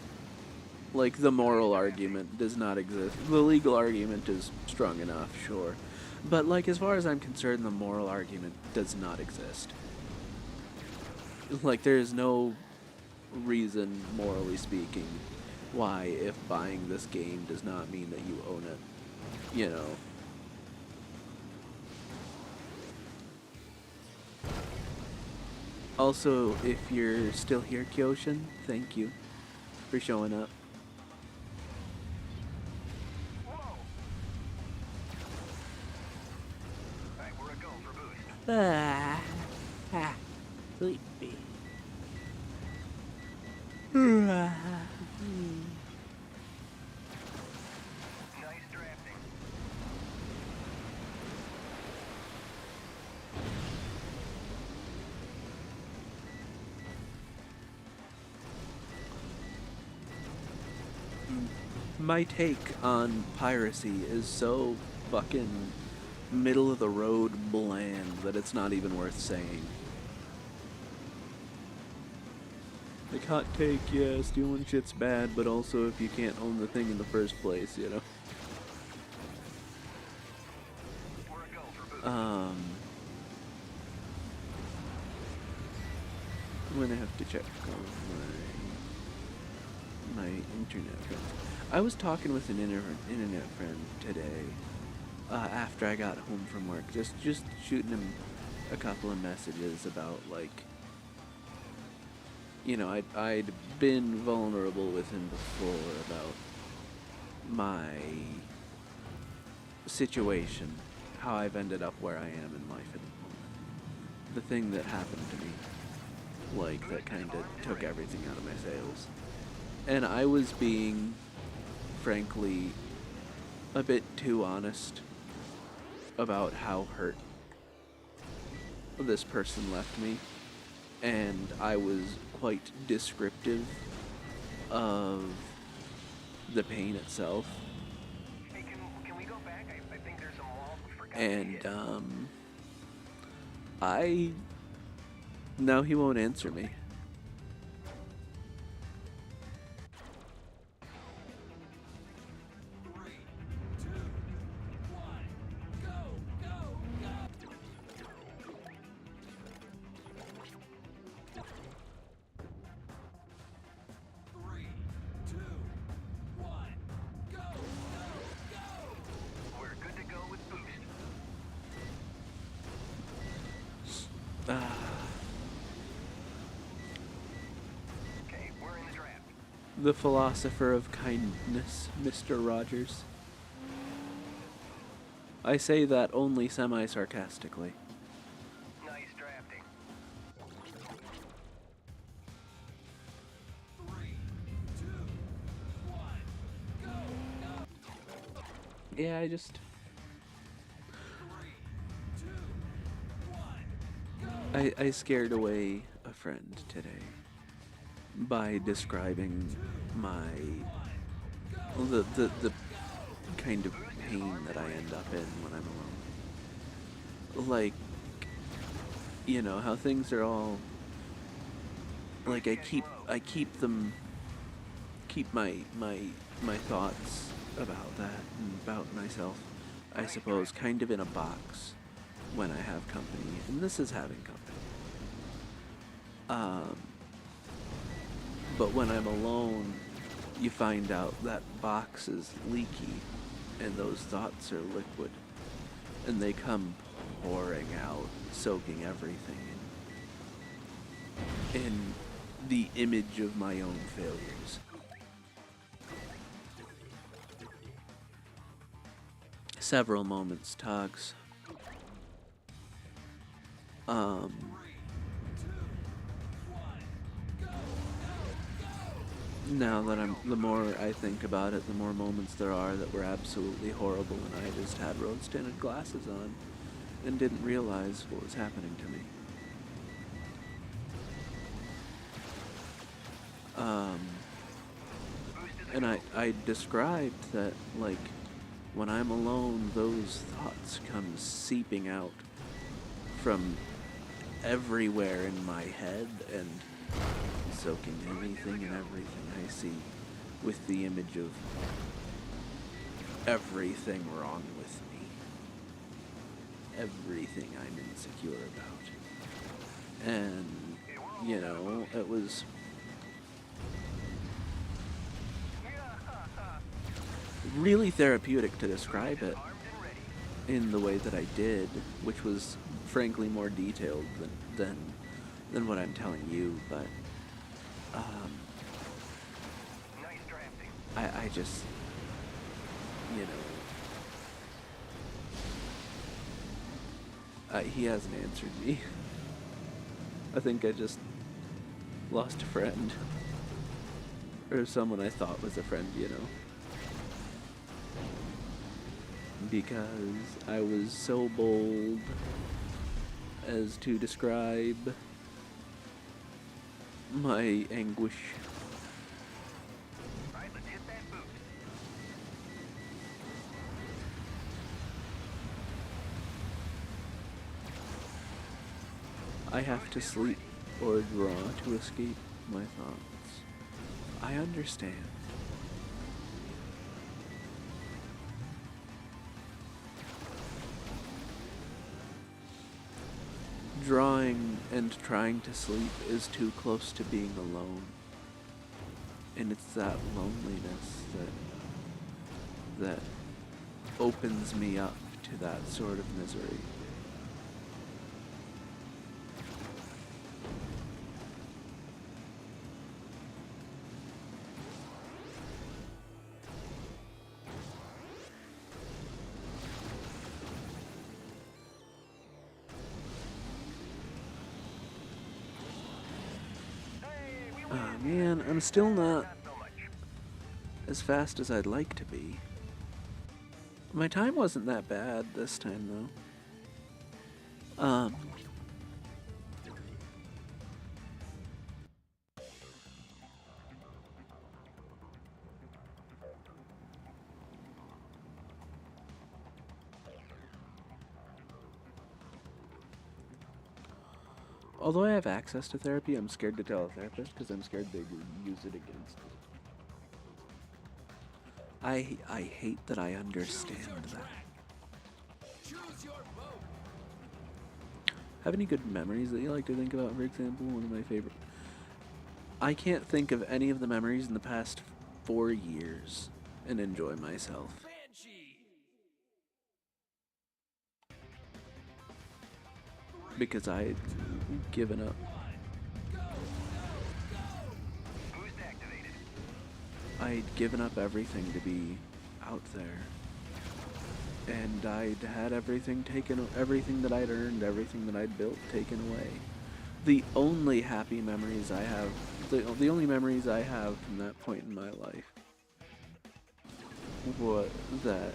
Like, the moral argument does not exist. The legal argument is strong enough, sure. But, like, as far as I'm concerned, the moral argument does not exist. Like, there is no reason, morally speaking, why if buying this game does not mean that you own it. You know. Also, if you're still here, Kyoshin, thank you for showing up. Alright, we're a go for boost. Sleepy. Nice drafting. My take on piracy is so fucking middle of the road bland that it's not even worth saying. Like, hot take, yeah, stealing shit's bad, but also if you can't own the thing in the first place, you know? We're a go for boost. I'm gonna have to check on my internet friends. I was talking with an internet friend today, after I got home from work, just shooting him a couple of messages about, like, you know, I'd been vulnerable with him before about my situation, how I've ended up where I am in life at the moment, the thing that happened to me. like that kind of took everything out of my sails. And I was being, frankly, a bit too honest about how hurt this person left me. And I was quite descriptive of the pain itself. Hey, can we go back? I think there's some walls we forgot to And, hit. no, he won't answer me. Three, two, one, go, go, go! Three, two, one, go, go, go! We're good to go with boost. Okay, we're in the draft. The philosopher of kindness, Mr. Rogers. I say that only semi-sarcastically. Nice drafting. Three, two, one, go, go! Yeah, I just... Three, two, one, go! I scared away a friend today by describing my... the kind of pain that I end up in when I'm alone. Like, you know, how things are all... Like, I keep my thoughts about that and about myself, I suppose, kind of in a box when I have company, and this is having company. But when I'm alone, you find out that box is leaky, and those thoughts are liquid, and they come pouring out, soaking everything in the image of my own failures. Several moments togs. Now that the more I think about it, the more moments there are that were absolutely horrible, and I just had rose-tinted glasses on and didn't realize what was happening to me. And I described that, like, when I'm alone, those thoughts come seeping out from everywhere in my head and soaking anything and everything I see with the image of everything wrong with me. Everything I'm insecure about. And, you know, it was really therapeutic to describe it in the way that I did, which was frankly more detailed than what I'm telling you, but Nice drafting. I just, you know, he hasn't answered me. I think I just lost a friend, or someone I thought was a friend, you know. Because I was so bold as to describe my anguish. Alright, let's hit that boost. I have to sleep or draw to escape my thoughts. I understand. Drawing and trying to sleep is too close to being alone. And it's that loneliness that opens me up to that sort of misery. man, I'm still not Not so much. as fast as I'd like to be. My time wasn't that bad this time, though. Although I have access to therapy, I'm scared to tell a therapist because I'm scared they would use it against me. I hate that I understand that. Choose your boat. Have any good memories that you like to think about? For example, one of my favorite. I can't think of any of the memories in the past 4 years and enjoy myself Banshee. because I'd given up. Boost activated. I'd given up everything to be out there. And I'd had everything taken, everything that I'd earned, everything that I'd built taken away. The only happy memories I have, the only memories I have from that point in my life, what that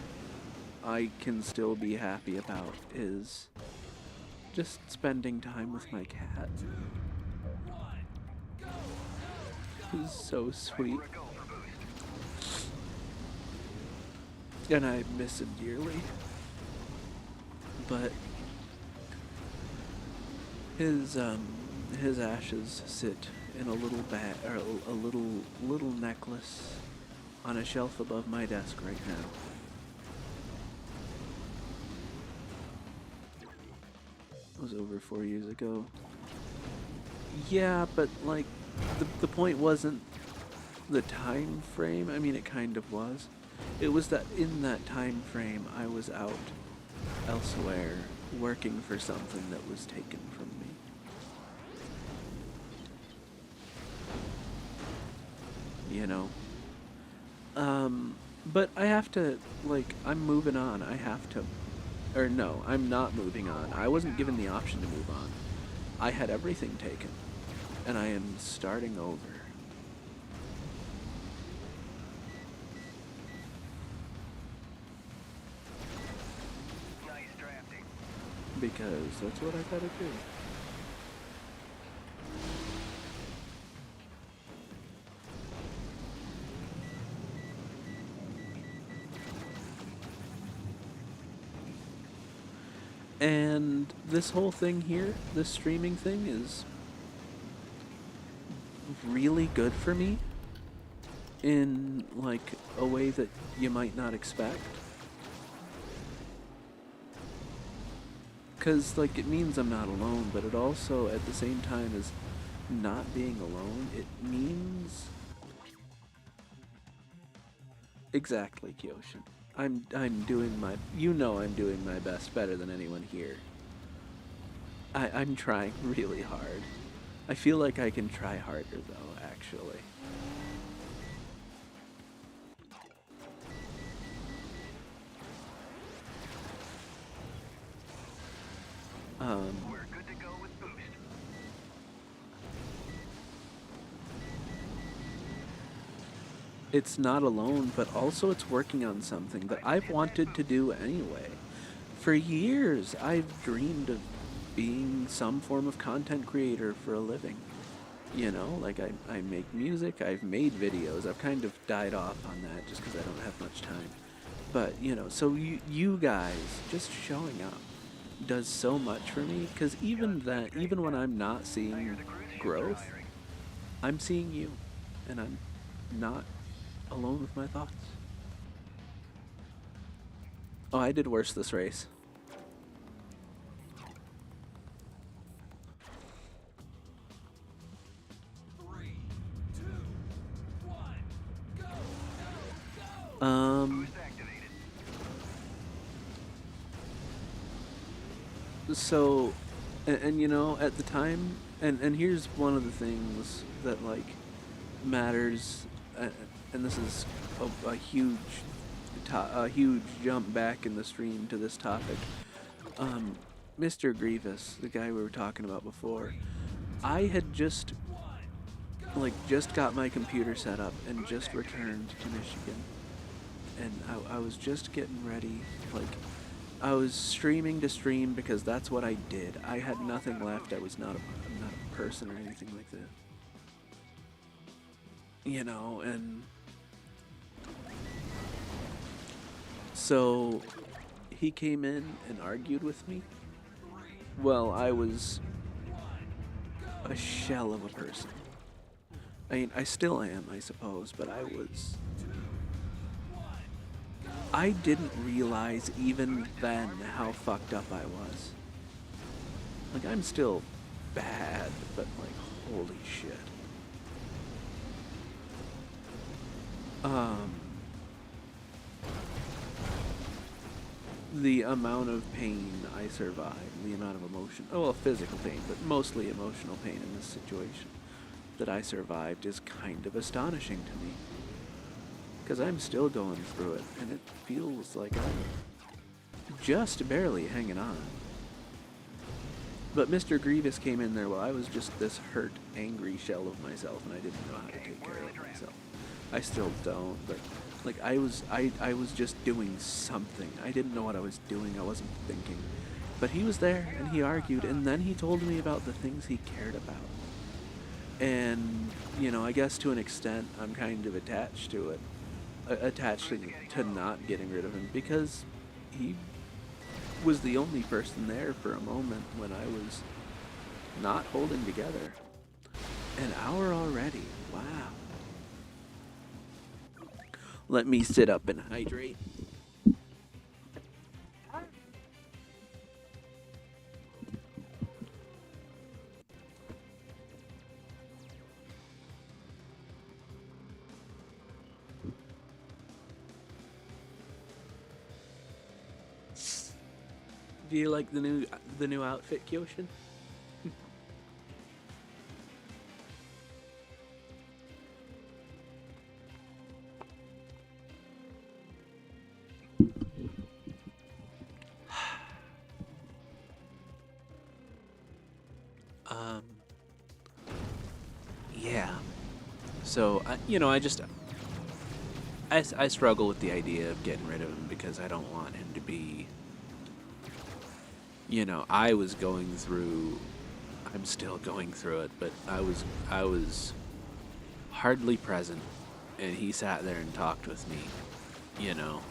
I can still be happy about is just spending time with my cat. Who's so sweet. We're a go for boost. And I miss him dearly. But his ashes sit in a little bag or a little necklace on a shelf above my desk right now. It was over 4 years ago. Yeah, but like the point wasn't the time frame. I mean, it kind of was. It was that in that time frame I was out elsewhere working for something that was taken from me. You know? But I have to, like, I'm moving on. I have to, or no, I'm not moving on. I wasn't given the option to move on. I had everything taken, and I am starting over. Nice drafting. Because that's what I gotta do. And this whole thing here, this streaming thing, is really good for me in like a way that you might not expect. Because like it means I'm not alone, but it also at the same time as not being alone, it means exactly, Kyoshin. I'm doing my, you know, I'm doing my best, better than anyone here. I'm trying really hard. I feel like I can try harder though, actually. We're good to go with boost. It's not alone, but also it's working on something that I've wanted to do anyway. For years, I've dreamed of being some form of content creator for a living. You know, like I make music, I've made videos, I've kind of died off on that just because I don't have much time. But, you know, so you guys just showing up does so much for me, because even when I'm not seeing growth, I'm seeing you, and I'm not alone with my thoughts. Oh, I did worse this race. Boost activated. So, and you know, at the time, and here's one of the things that like matters, and this is a huge a huge jump back in the stream to this topic. Mr. Grievous, the guy we were talking about before, I had just like just got my computer set up and just returned to Michigan, and I was just getting ready. Like, I was streaming to stream because that's what I did. I had nothing left. I'm not a person or anything like that. You know, and so he came in and argued with me. Well, I was a shell of a person. I mean, I still am, I suppose, but I didn't realize even then how fucked up I was. Like, I'm still bad, but like, holy shit. The amount of pain I survived, the amount of emotion, well, physical pain, but mostly emotional pain in this situation that I survived is kind of astonishing to me. Because I'm still going through it, and it feels like I'm just barely hanging on. But Mr. Grievous came in there while I was just this hurt, angry shell of myself, and I didn't know how to take care of myself. I still don't, but like I was just doing something. I didn't know what I was doing. I wasn't thinking. But he was there, and he argued, and then he told me about the things he cared about. And, you know, I guess to an extent, I'm kind of attached to it. Attached to not getting rid of him, because he was the only person there for a moment when I was not holding together. An hour already. Wow. Let me sit up and hydrate. Do you like the new outfit, Kyoshin? Yeah. So, I struggle with the idea of getting rid of him because I don't want him to be, I was going through, I'm still going through it, but I was hardly present, and he sat there and talked with me, you know.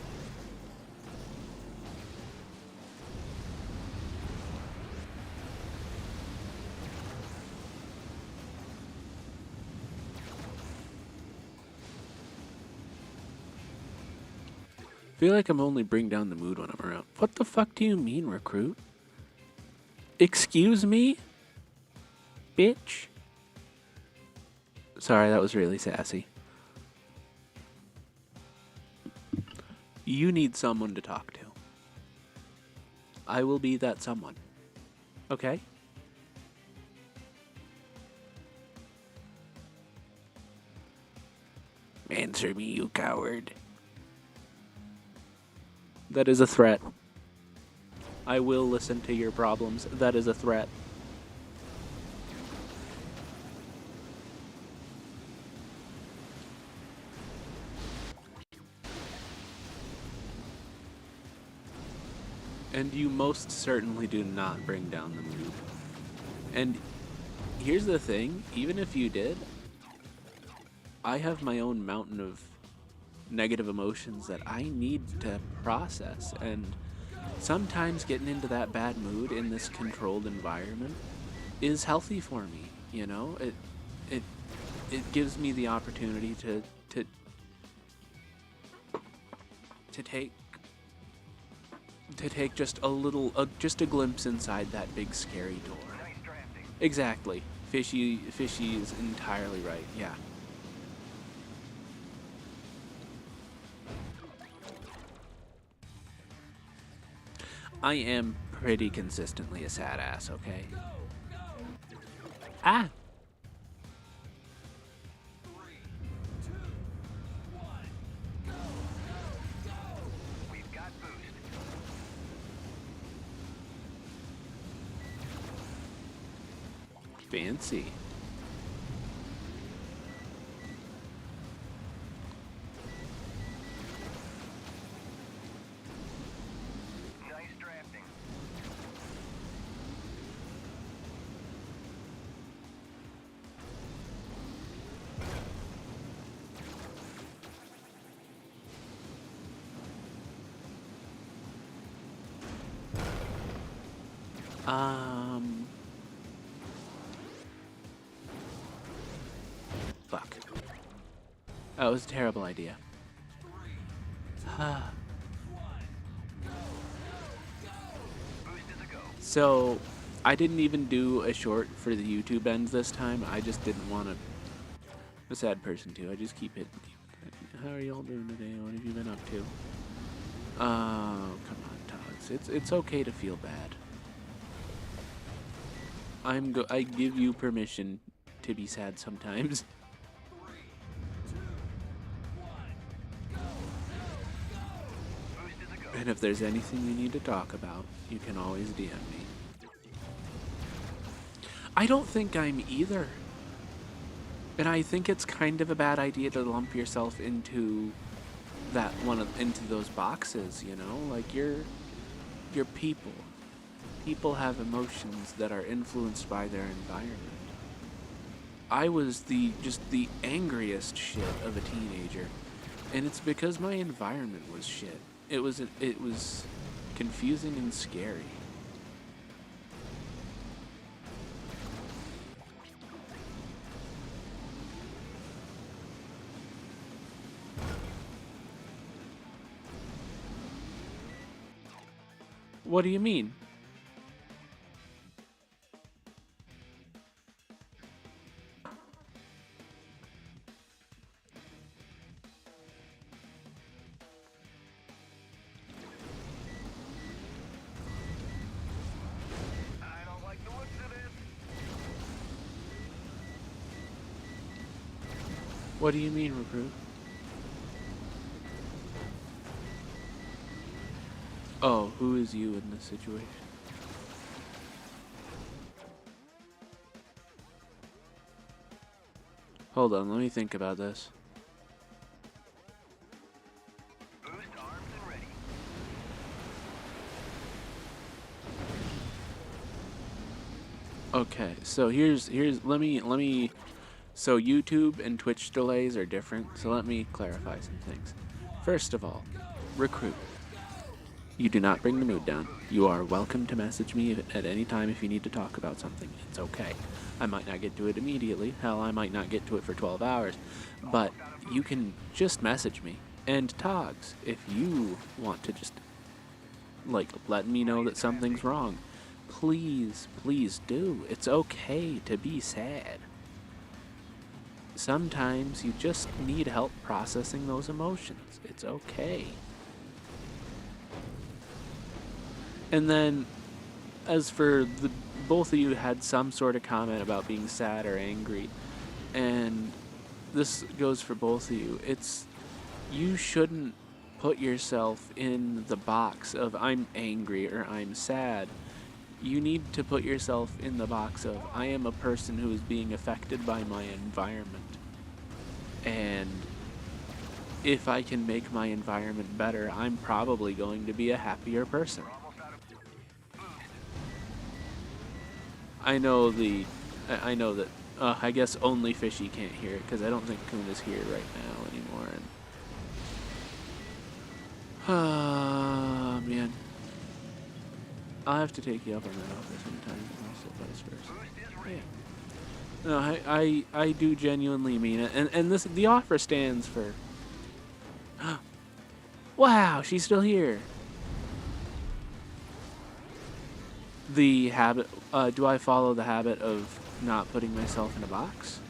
Feel like I'm only bring down the mood when I'm around. What the fuck do you mean, recruit? Excuse me? Bitch? Sorry, that was really sassy. You need someone to talk to. I will be that someone. Okay? Answer me, you coward. That is a threat. I will listen to your problems. That is a threat. And you most certainly do not bring down the mood. And here's the thing, even if you did, I have my own mountain of negative emotions that I need to process, and sometimes getting into that bad mood in this controlled environment is healthy for me, you know? It gives me the opportunity to take just a glimpse inside that big scary door. Exactly. Fishy is entirely right. Yeah. I am pretty consistently a sad ass, okay? Ah! We've got boost. Fancy. Um. Fuck. That was a terrible idea. So, I didn't even do a short for the YouTube ends this time. I just didn't want to. A sad person too. I just keep it. How are y'all doing today? What have you been up to? Oh, come on, Togs. It's okay to feel bad. I give you permission to be sad sometimes. And if there's anything you need to talk about, you can always DM me. I don't think I'm either. And I think it's kind of a bad idea to lump yourself into into those boxes, you know? Like you're people. People have emotions that are influenced by their environment. I was just the angriest shit of a teenager, and it's because my environment was shit. It was confusing and scary. What do you mean? I don't like the looks of this. What do you mean, recruit? Oh, who is you in this situation? Hold on, let me think about this. Boost arms and ready. Okay, so here's let me so YouTube and Twitch delays are different, so let me clarify some things. First of all, recruit. You do not bring the mood down. You are welcome to message me at any time if you need to talk about something. It's okay. I might not get to it immediately. Hell, I might not get to it for 12 hours. But you can just message me. And Togs, if you want to just, like, let me know that something's wrong, please, please do. It's okay to be sad. Sometimes you just need help processing those emotions. It's okay. And then, as for both of you had some sort of comment about being sad or angry, and this goes for both of you. You shouldn't put yourself in the box of I'm angry or I'm sad. You need to put yourself in the box of I am a person who is being affected by my environment. And if I can make my environment better, I'm probably going to be a happier person. I know that I guess only Fishy can't hear it because I don't think Kun is here right now anymore. And man, I'll have to take you up on that offer sometime. Also, vice versa. Yeah. No, I do genuinely mean it, and the offer stands for. Wow, she's still here. The habit, do I follow the habit of not putting myself in a box?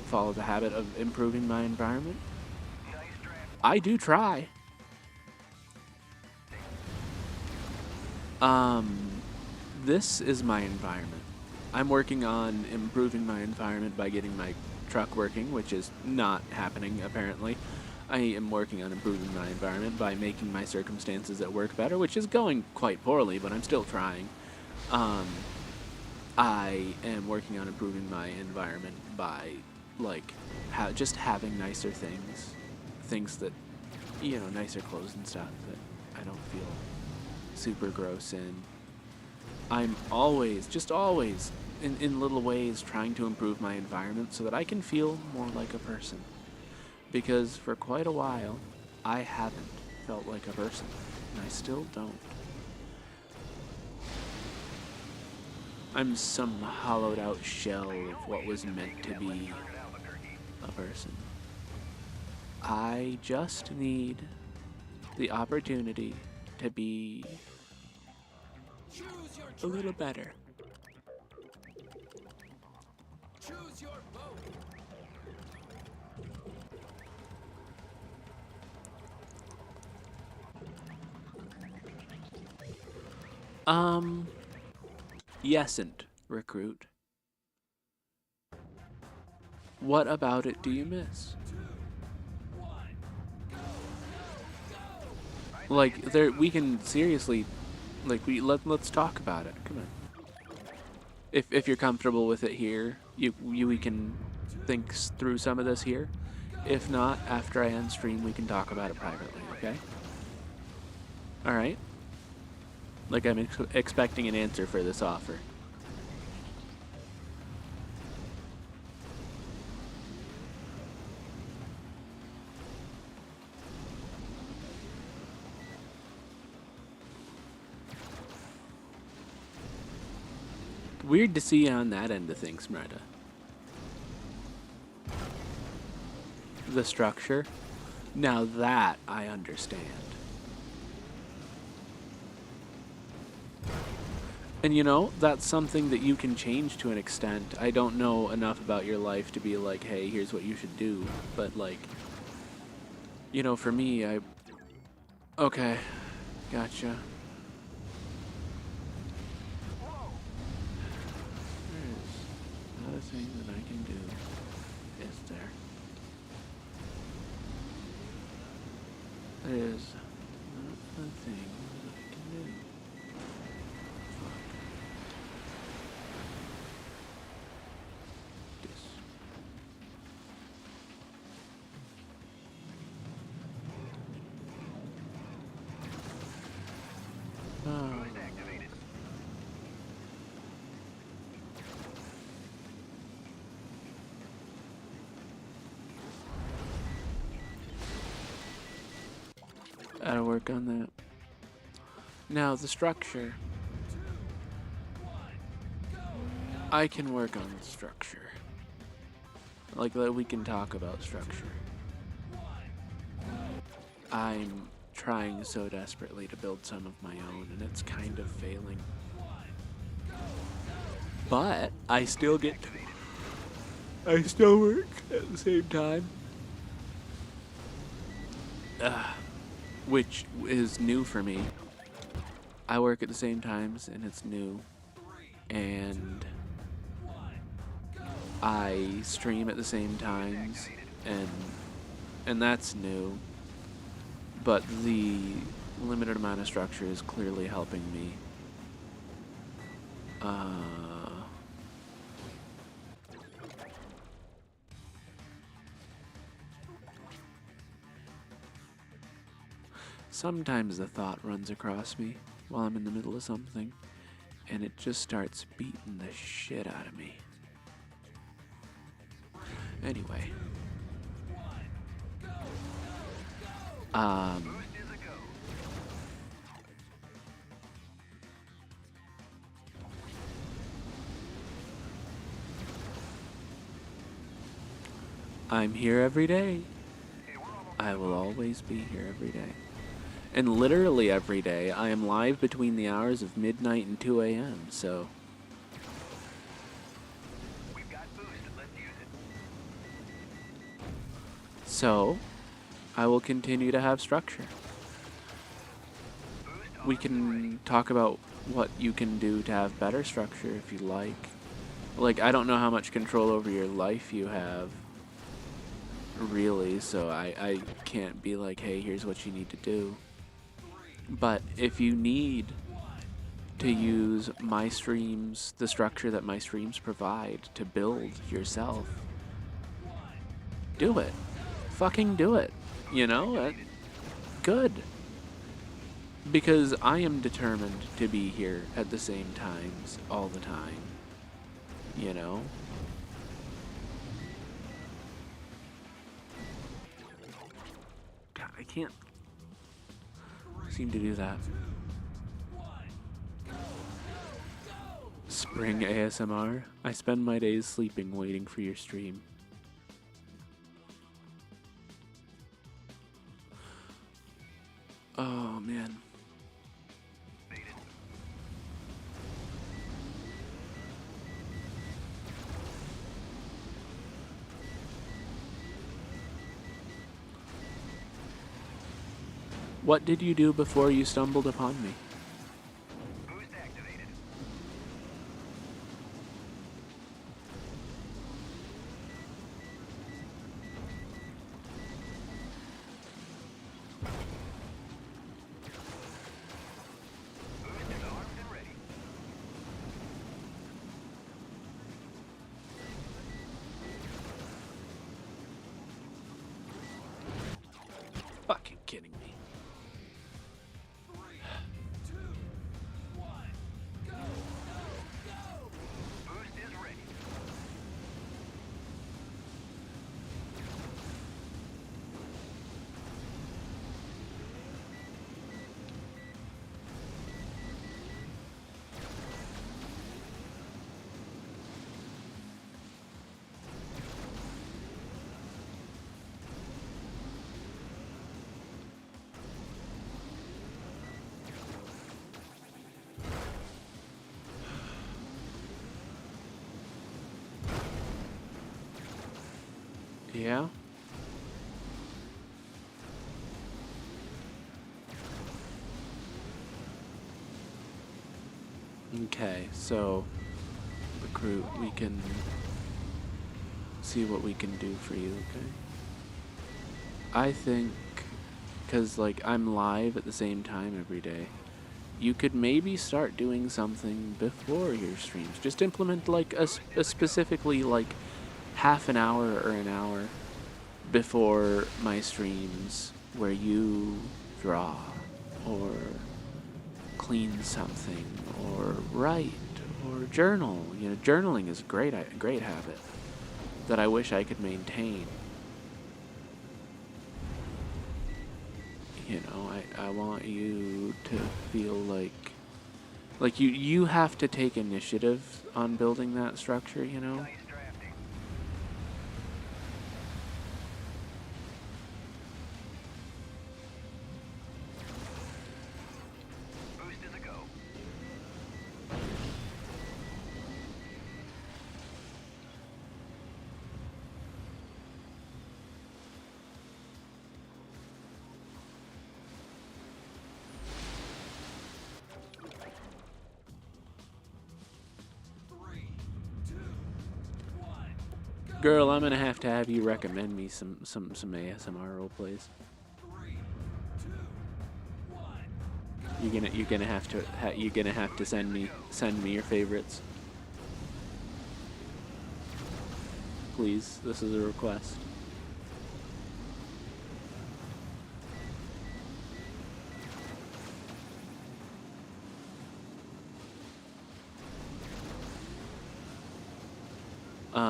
Follow the habit of improving my environment? I do try. This is my environment. I'm working on improving my environment by getting my truck working, which is not happening apparently. I am working on improving my environment by making my circumstances at work better, which is going quite poorly, but I'm still trying. I am working on improving my environment by, like, just having nicer things that, nicer clothes and stuff that I don't feel super gross in. I'm always, in little ways, trying to improve my environment so that I can feel more like a person. Because for quite a while, I haven't felt like a person, and I still don't. I'm some hollowed out shell of what was meant to be a person. I just need the opportunity to be Choose your a little track. better. Choose your boat. Yesn't, recruit. What about it do you miss? 2, 1, go, go. Like, there, we can seriously, like, let's talk about it. Come on. If you're comfortable with it here, we can think through some of this here. If not, after I end stream, we can talk about it privately. Okay? All right. Like I'm expecting an answer for this offer. Weird to see you on that end of things, Mreda. The structure. Now that I understand. And you know, that's something that you can change to an extent. I don't know enough about your life to be like, hey, here's what you should do. But like, you know, for me, okay, gotcha. There's not a thing that I can do, is there? There's not a thing that I can do. Fuck. This. Oh. Gotta work on that. Now, the structure. I can work on the structure. Like, we can talk about structure. I'm trying so desperately to build some of my own, and it's kind of failing. But I still get to. I still work at the same time. Which is new for me. I work at the same times, and it's new. And I stream at the same times, and that's new. But the limited amount of structure is clearly helping me. Sometimes the thought runs across me while I'm in the middle of something, and it just starts beating the shit out of me. Anyway. I'm here every day. I will always be here every day. And literally every day, I am live between the hours of midnight and 2 a.m., so... We've got boost, let's use it. So, I will continue to have structure. We can talk about what you can do to have better structure if you like. Like, I don't know how much control over your life you have, really, so I can't be like, hey, here's what you need to do. But if you need to use my streams, the structure that my streams provide to build yourself, do it. Fucking do it. You know? Good. Because I am determined to be here at the same times all the time. You know? God, I can't seem to do that. Ring ASMR. I spend my days sleeping waiting for your stream. Oh man. What did you do before you stumbled upon me? Boost activated. Boost is armed and ready. Fucking kidding me. 3, 2, 1, go, go, go! Boost is ready. Yeah? Okay, so recruit, we can see what we can do for you, okay? I think, because like I'm live at the same time every day, you could maybe start doing something before your streams. Just implement like a specifically like half an hour or an hour before my streams where you draw or clean something or write or journal. You know, journaling is a great habit that I wish I could maintain. You know, I want you to feel like you have to take initiative on building that structure, you know? Nice drafting. Boost is a go. Three, two, one, go! Girl, I'm gonna have to have you recommend me some ASMR role plays. 3, 2, 1, go! You're gonna have to send me your favorites. Please, this is a request. We're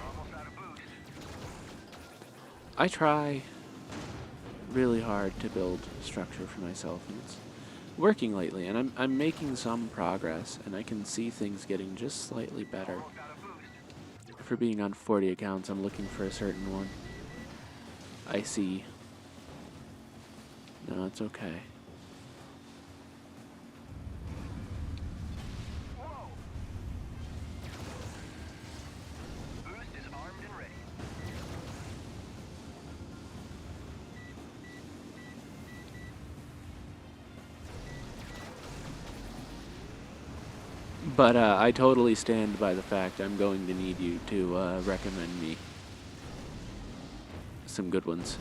almost out of boost. I try really hard to build structure for myself, and it's working lately, and I'm making some progress, and I can see things getting just slightly better. Almost out of boost. For being on 40 accounts, I'm looking for a certain one. I see. No, it's okay. Whoa! Boost is armed and ready. But I totally stand by the fact I'm going to need you to recommend me some good ones.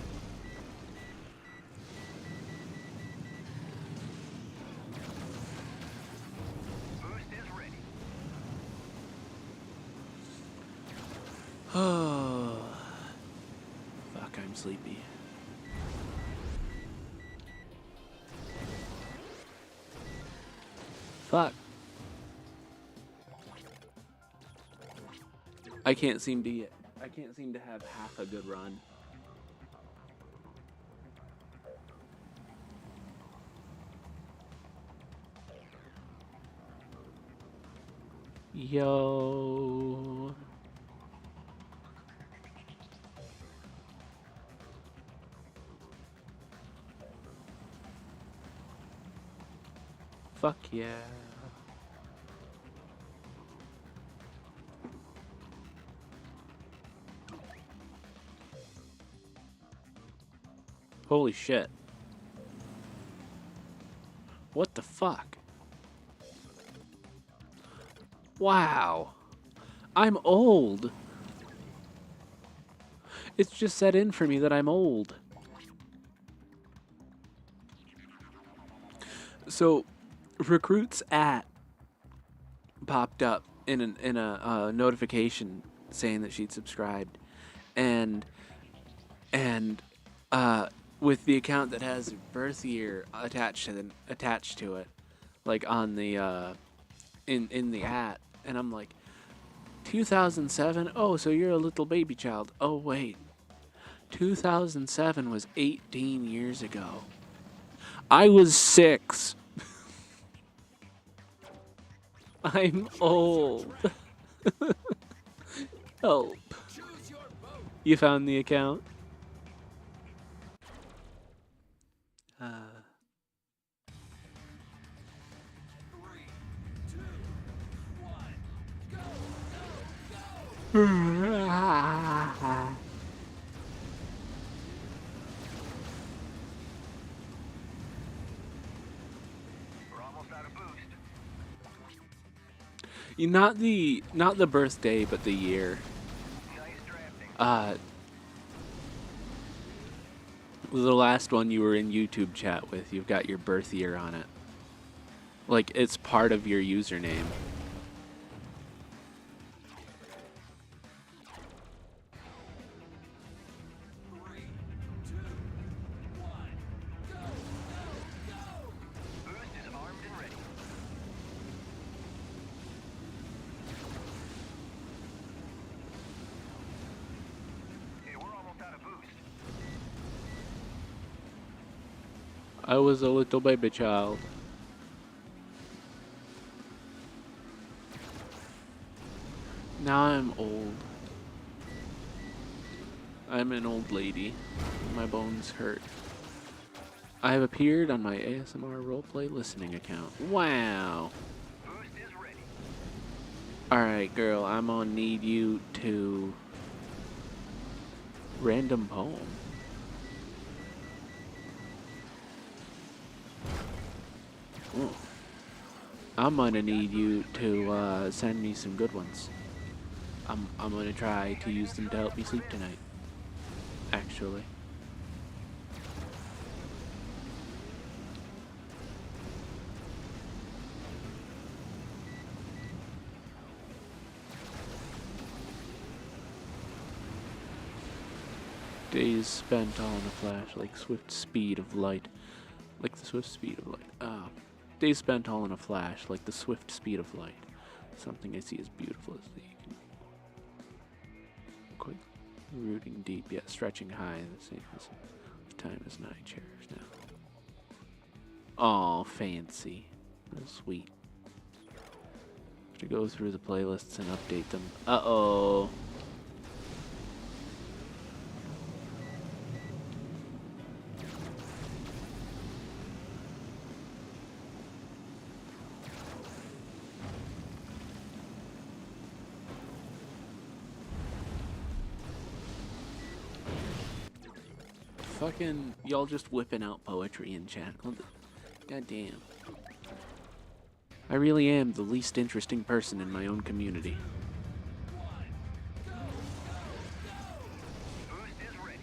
Boost is ready. Oh, fuck, I'm sleepy. Fuck. I can't seem to have half a good run. Yo. Fuck yeah. Holy shit. What the fuck? Wow. I'm old. It's just set in for me that I'm old. So, recruits at popped up in a notification saying that she'd subscribed, and and with the account that has birth year attached to it, like on the in the at, and I'm like, 2007. Oh, so you're a little baby child. Oh wait, 2007 was 18 years ago. I was 6. I'm old. Help. Choose your boat. You found the account? Uh. 3, 2, 1, go, go, go! We're almost out of boost. Not the birthday, but the year. Nice drafting. The last one you were in YouTube chat with, you've got your birth year on it. Like, it's part of your username. Three, two, one, go, go, go! Boost is armed and ready. Hey, we're almost out of boost. I was a little baby child. Now I'm old. I'm an old lady. My bones hurt. I have appeared on my ASMR roleplay listening account. Wow. Boost is ready. Alright, girl, I'm gonna need you to... Random poem. Ooh. I'm gonna need you to send me some good ones. I'm gonna try to use them to help me sleep tonight. Actually. Days spent all in a flash, like swift speed of light. Like the swift speed of light. Days spent all in a flash, like the swift speed of light. Something I see as beautiful as the quick rooting deep, yet stretching high, the same as time is nigh cherished now. Aw, fancy. That's sweet. Have to go through the playlists and update them. Uh-oh. Fucking, y'all just whipping out poetry in chat. God damn. I really am the least interesting person in my own community. Boost is ready.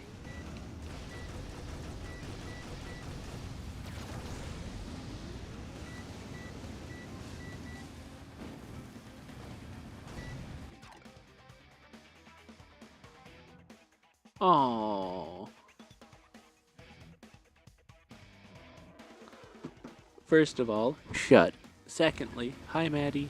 Oh. First of all, shut. Secondly, hi Maddie.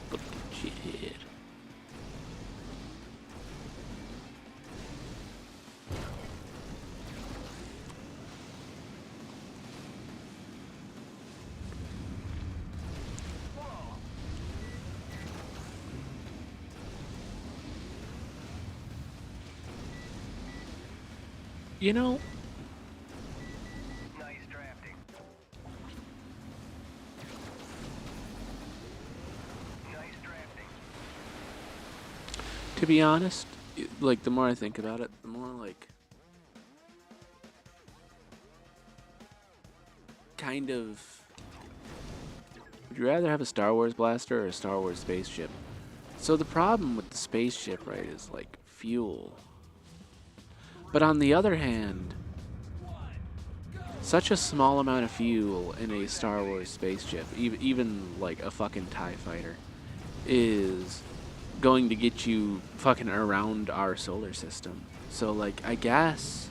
Fucking shithead. You know, Nice drafting. Nice drafting. to be honest, like the more I think about it, the more like kind of would you rather have a Star Wars blaster or a Star Wars spaceship? So the problem with the spaceship, right, is like fuel. But on the other hand, such a small amount of fuel in a Star Wars spaceship, even like a fucking TIE fighter, is going to get you fucking around our solar system. So like, I guess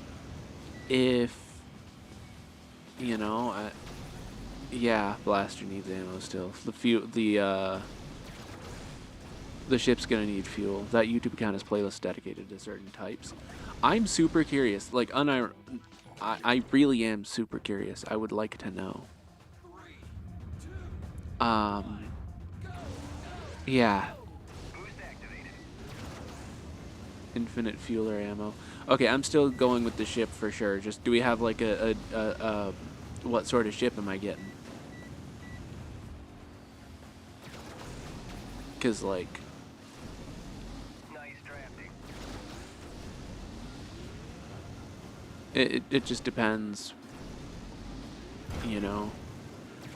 if, you know, yeah, blaster needs ammo still. The ship's gonna need fuel. That YouTube account is playlist dedicated to certain types. I'm super curious. Like, I really am super curious. I would like to know. Yeah. Boost activated. Infinite fuel or ammo. Okay, I'm still going with the ship for sure. Just, do we have like what sort of ship am I getting? Cause like, Nice drafting. it just depends, you know,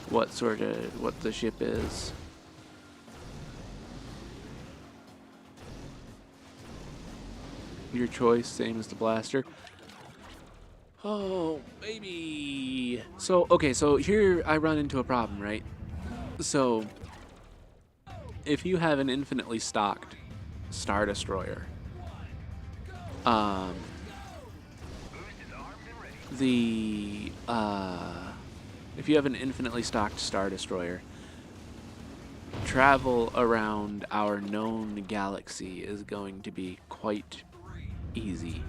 what the ship is. Your choice, same as the blaster. Oh, baby. So, okay, so here I run into a problem, right? So, if you have an infinitely stocked Star Destroyer, Boost is armed and ready. if you have an infinitely stocked Star Destroyer, travel around our known galaxy is going to be quite easy.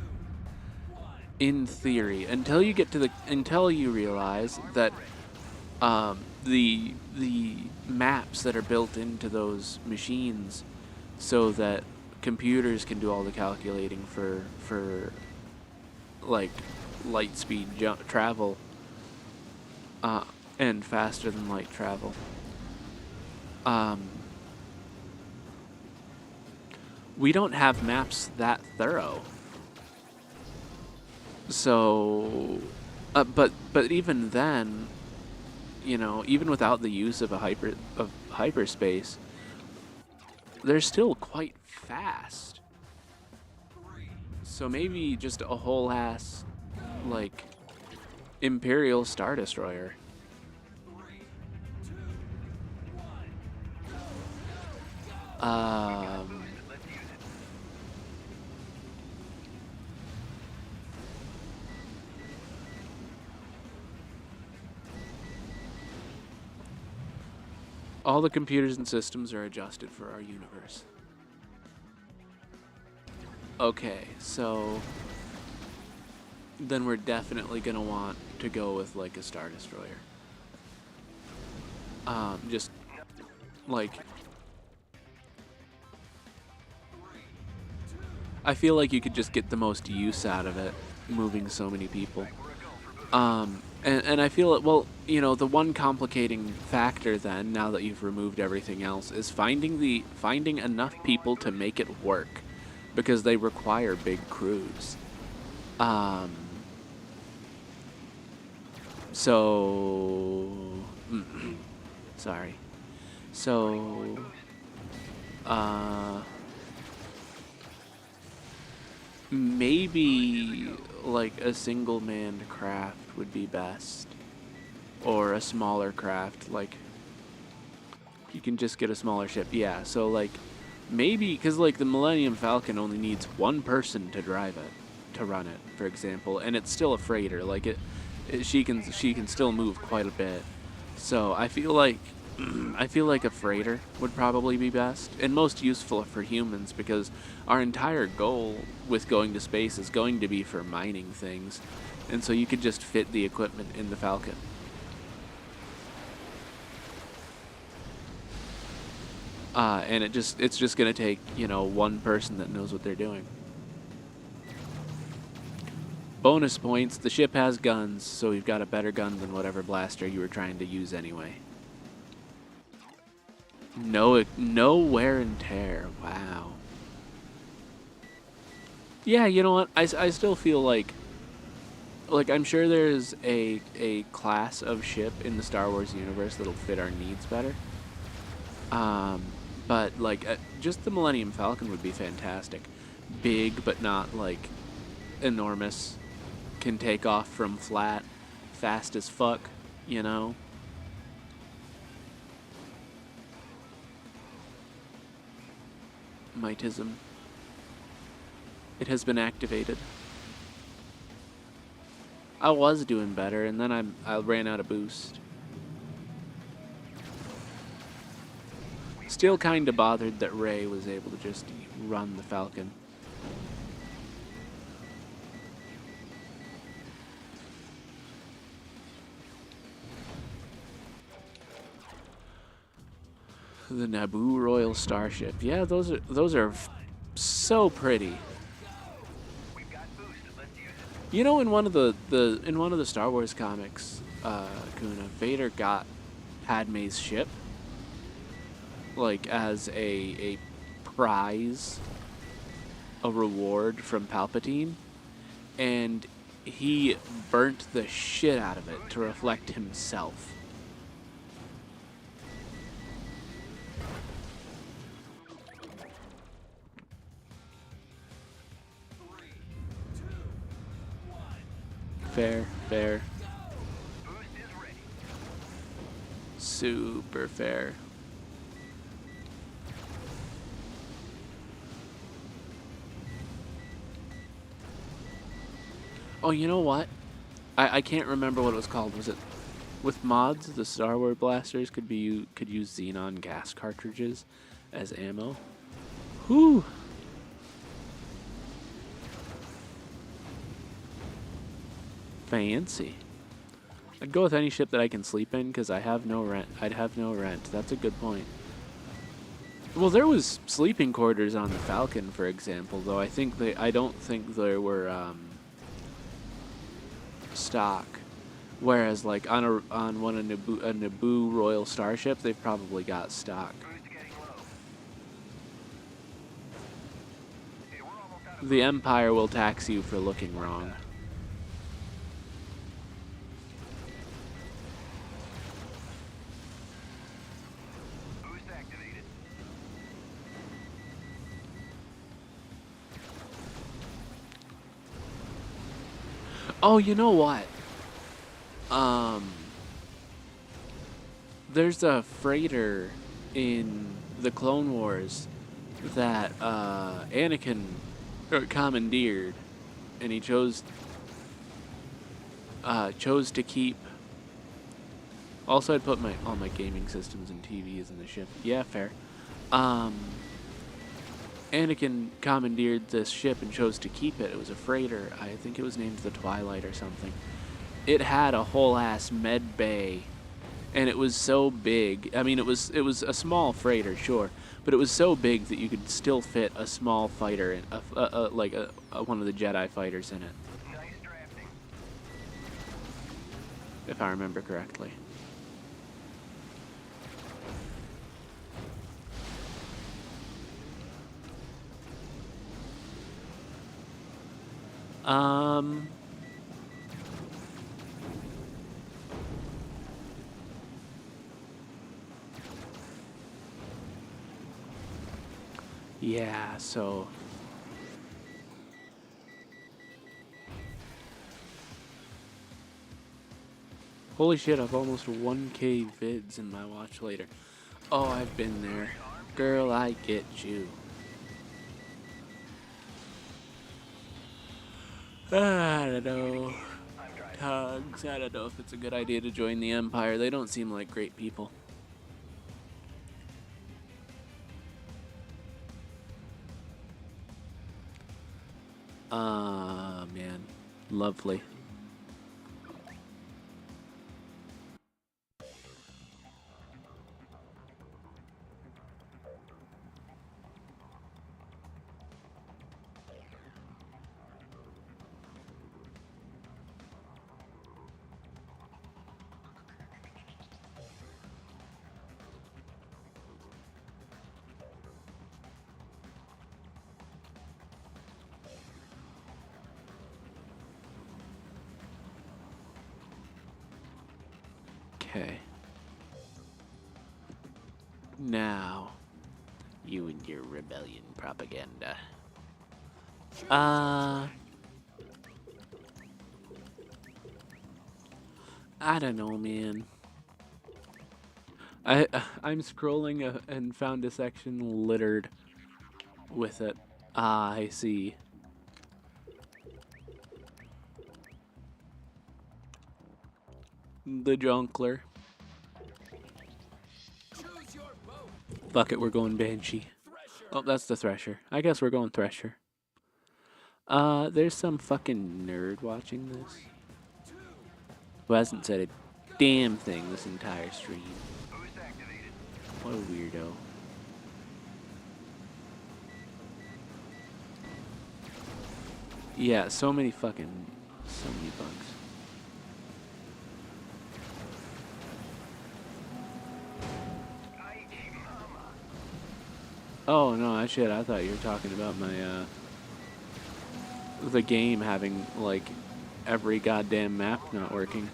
In theory, until you realize that the maps that are built into those machines, so that computers can do all the calculating for like light speed travel, and faster than light travel. We don't have maps that thorough. So, but even then, you know, even without the use of hyperspace, they're still quite fast. So maybe just a whole ass like Imperial Star Destroyer. Let's use it. All the computers and systems are adjusted for our universe. Okay, so then we're definitely gonna want to go with like a Star Destroyer. Just like, I feel like you could just get the most use out of it, moving so many people. And I feel it, well, you know, the one complicating factor then, now that you've removed everything else, is finding enough people to make it work, because they require big crews. So, sorry. So, maybe like a single manned craft would be best, or a smaller craft, like you can just get a smaller ship. Yeah, so like maybe, because like the Millennium Falcon only needs one person to drive it, to run it, for example, and it's still a freighter. Like she can still move quite a bit. So I feel like I feel like a freighter would probably be best and most useful for humans because our entire goal with going to space is going to be for mining things. And so you could just fit the equipment in the Falcon. And it's just going to take, one person that knows what they're doing. Bonus points, the ship has guns, so we've got a better gun than whatever blaster you were trying to use anyway. No wear and tear. Wow. Yeah, you know what? I still feel like I'm sure there's a class of ship in the Star Wars universe that'll fit our needs better. But just the Millennium Falcon would be fantastic. Big, but not like enormous. Can take off from flat, fast as fuck, Mightism. It has been activated. I was doing better, and then I ran out of boost. Still kind of bothered that Rey was able to just run the Falcon. The Naboo Royal Starship. Yeah, those are so pretty. We've got boost. Let's use it. You know, in one of the Star Wars comics, Kuna, Vader got Padme's ship, like as a prize, a reward from Palpatine, and he burnt the shit out of it to reflect himself. Fair. Boost is ready. Super fair. Oh, you know what? I can't remember what it was called. Was it with mods? The Star Wars blasters could use xenon gas cartridges as ammo. Whew. Fancy. I'd go with any ship that I can sleep in because I have no rent. I'd have no rent. That's a good point. Well, there was sleeping quarters on the Falcon, for example, though I don't think there were stock. Whereas, like on one of a Naboo Royal Starship, they've probably got stock. Boost getting low. Hey, we're almost out of The Empire will tax you for looking wrong. boost activated. Oh, you know what? There's a freighter in the Clone Wars that Anakin commandeered, and he chose to keep. Also, I'd put all my gaming systems and TVs in the ship. Yeah, fair. Anakin commandeered this ship and chose to keep it. It was a freighter. I think it was named the Twilight or something. It had a whole ass med bay, and it was so big. I mean, it was a small freighter, sure, but it was so big that you could still fit a small fighter in, one of the Jedi fighters in it, Nice drafting. if I remember correctly. Yeah, so holy shit, I've almost 1K vids in my watch later. Oh, I've been there. Girl, I get you. I don't know. Cogs. I don't know if it's a good idea to join the Empire. They don't seem like great people. Man. Lovely. Okay. Now, you and your rebellion propaganda. I don't know, man. I'm scrolling and found a section littered with it. Ah, I see. The Jonkler. Choose your boat. Fuck it, we're going Banshee. Thresher. Oh, that's the Thresher. I guess we're going Thresher. There's some fucking nerd watching this who hasn't said a damn thing this entire stream. Boost activated. What a weirdo. Yeah, so many bugs. Ay, mama. Oh no, shit, I thought you were talking about my the game having like every goddamn map not working.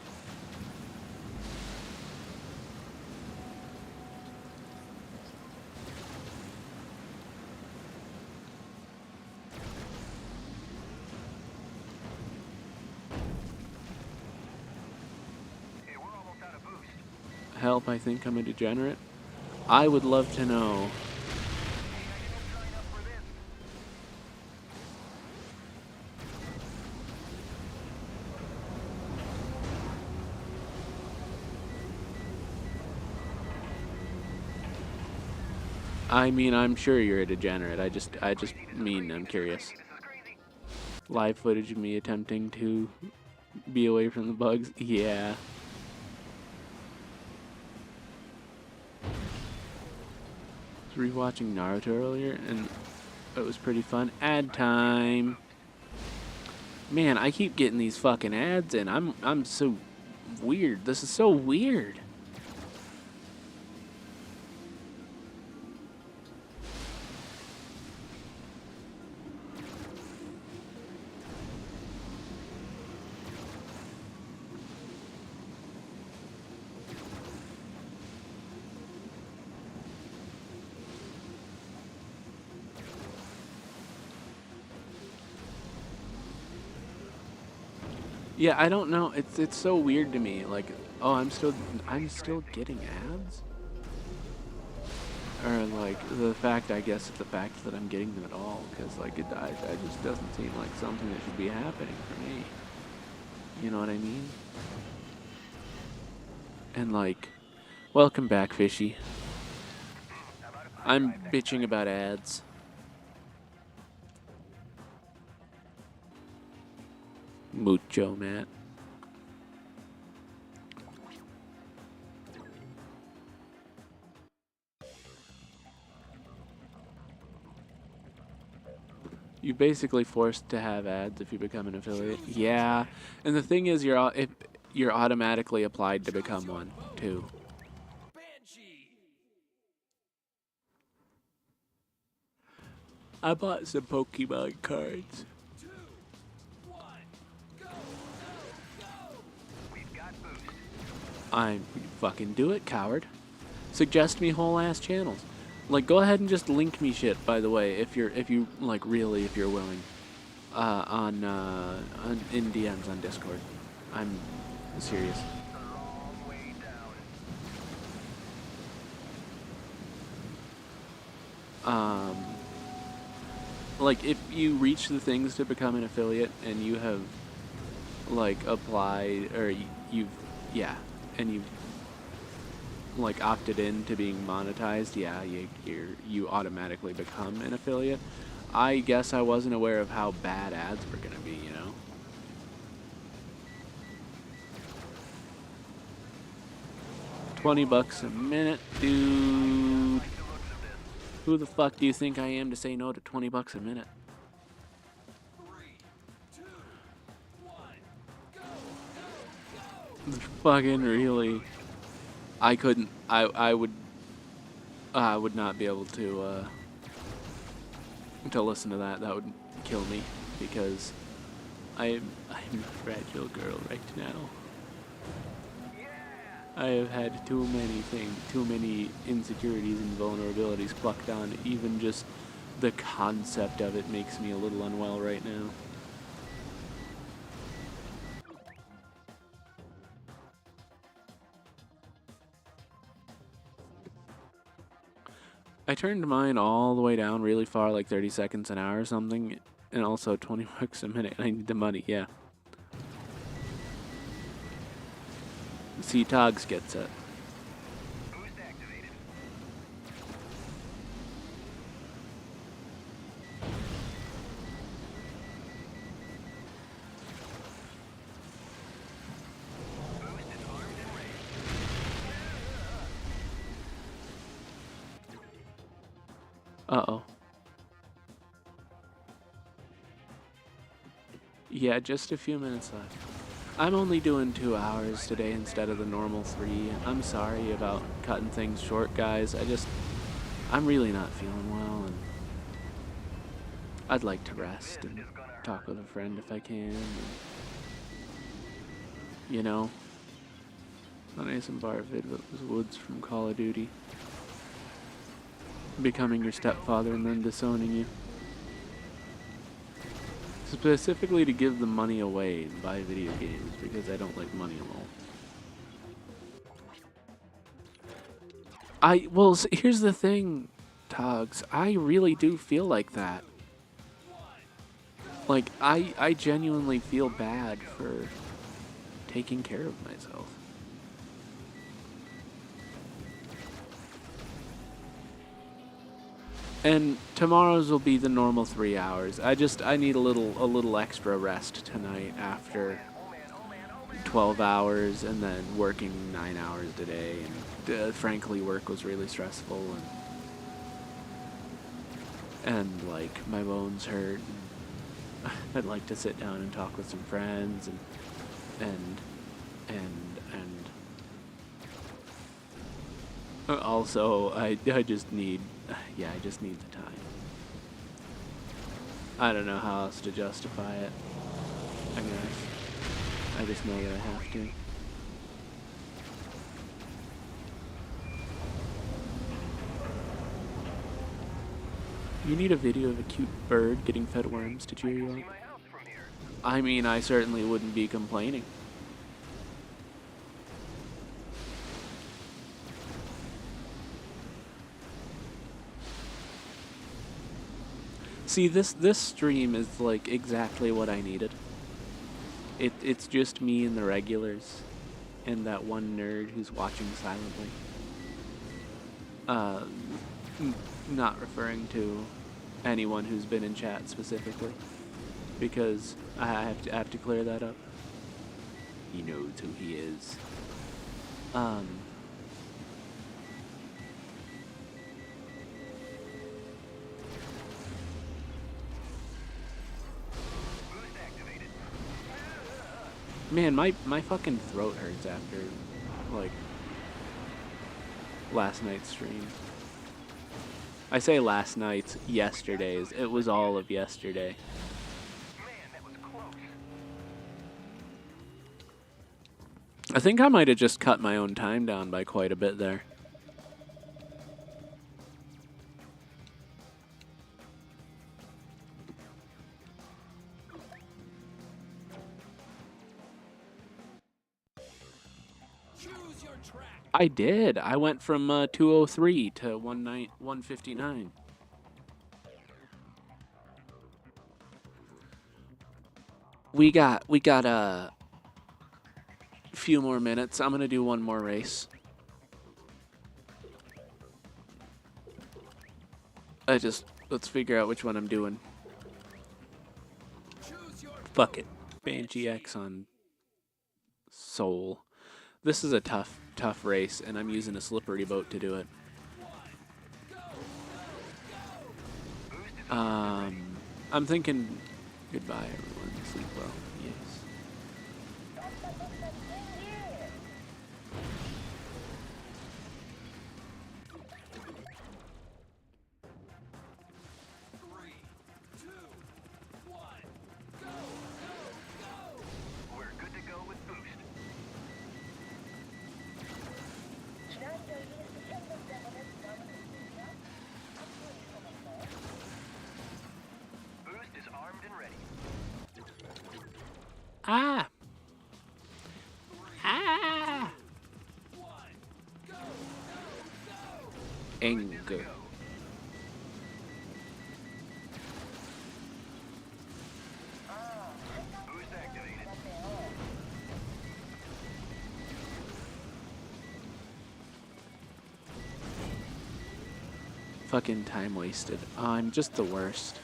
Hey, we're almost out of boost. Help, I think I'm a degenerate. I would love to know. Hey, I didn't sign up for this. I mean, I'm sure you're a degenerate. I just mean I'm curious. This is crazy. Live footage of me attempting to be away from the bugs. Yeah. I was rewatching Naruto earlier and it was pretty fun. Ad time. Man, I keep getting these fucking ads and I'm so weird. This is so weird. Yeah, I don't know. It's so weird to me. Like, oh, I'm still getting ads, or like the fact. I guess it's the fact that I'm getting them at all, because like it just doesn't seem like something that should be happening for me. You know what I mean? And like, welcome back, Fishy. I'm bitching about ads. Mucho, Matt. You're basically forced to have ads if you become an affiliate. Yeah, and the thing is, you're automatically applied to become one too. Banshee. I bought some Pokemon cards. 2, 1, go, go, go. We've got boost. I fucking do it, coward. Suggest me whole ass channels. Like, go ahead and just link me shit. By the way, if you're willing, in DMs on Discord. I'm serious. A long way down. Like if you reach the things to become an affiliate and you have like applied or you've yeah, and you've like opted in to being monetized, yeah, you automatically become an affiliate. I guess I wasn't aware of how bad ads were gonna be, you know. $20 a minute, dude. Who the fuck do you think I am to say no to $20 a minute? 3, 2, 1, go, go, go! Fucking really. I couldn't. I would not be able to listen to that. That would kill me because I'm a fragile girl right now. I have had too many things, too many insecurities and vulnerabilities plucked on. Even just the concept of it makes me a little unwell right now. I turned mine all the way down really far, like 30 seconds an hour or something, and also $20 a minute, and I need the money, yeah. See, Togs gets it. Boost activated. Boost is armed and ready. Uh-oh. Yeah, just a few minutes left. I'm only doing 2 hours today instead of the normal 3. I'm sorry about cutting things short, guys. I'm really not feeling well, and I'd like to rest and talk with a friend if I can. And, you know, nice and Barvid was Woods from Call of Duty. Becoming your stepfather and then disowning you. Specifically to give the money away and buy video games because I don't like money alone. Well, here's the thing, Togs. I really do feel like that. Like, I genuinely feel bad for taking care of myself. And tomorrow's will be the normal 3 hours. I need a little extra rest tonight after 12 hours and then working 9 hours a day. And frankly, work was really stressful and like my bones hurt. And I'd like to sit down and talk with some friends and also I just need I just need the time. I don't know how else to justify it. I guess I just know that I have to. You need a video of a cute bird getting fed worms to cheer you up. I mean, I certainly wouldn't be complaining. See, this stream is like exactly what I needed. It's just me and the regulars, and that one nerd who's watching silently. Not referring to anyone who's been in chat specifically, because I have to clear that up. He knows who he is. Man, my fucking throat hurts after, like, last night's stream. I say last night's, yesterday's. It was all of yesterday. Man, that was close. I think I might have just cut my own time down by quite a bit there. Choose your track. I did. I went from 203 to 159. We got few more minutes. I'm gonna do one more race. Let's figure out which one I'm doing. Fuck it. Banshee X on Soul. This is a tough race, and I'm using a slippery boat to do it. I'm thinking goodbye, everyone. Sleep well. Yes. We're good to go with boost. Boost is armed and ready. Ah! Ah! Anger. Boost activated. Fucking time wasted. Oh, I'm just the worst.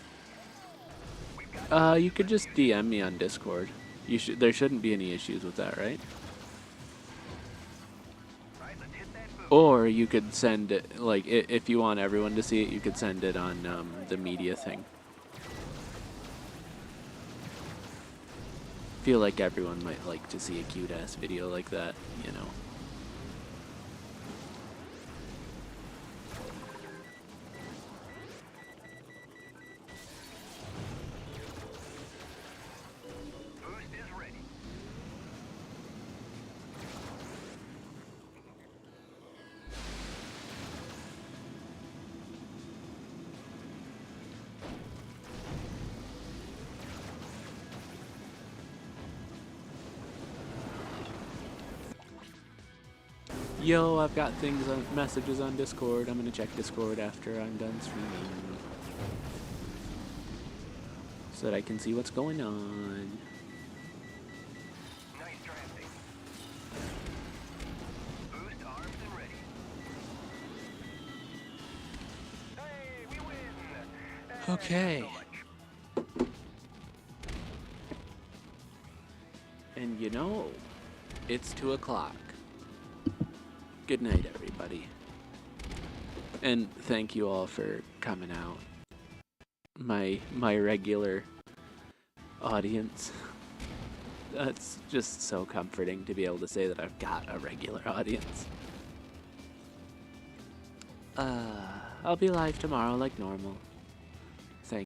You could just DM me on Discord. There shouldn't be any issues with that, right? Right, let's hit that boost. Or you could send it, like, if you want everyone to see it, you could send it on the media thing. Feel like everyone might like to see a cute-ass video like that, you know. Boost is ready. Yo, I've got messages on Discord. I'm gonna check Discord after I'm done streaming, so that I can see what's going on. Nice drafting. Boost armed and ready. Hey, we win! Okay. So much. And you know, it's 2 o'clock. Good night, everybody. And thank you all for coming out. My regular audience. That's just so comforting to be able to say that I've got a regular audience. I'll be live tomorrow like normal.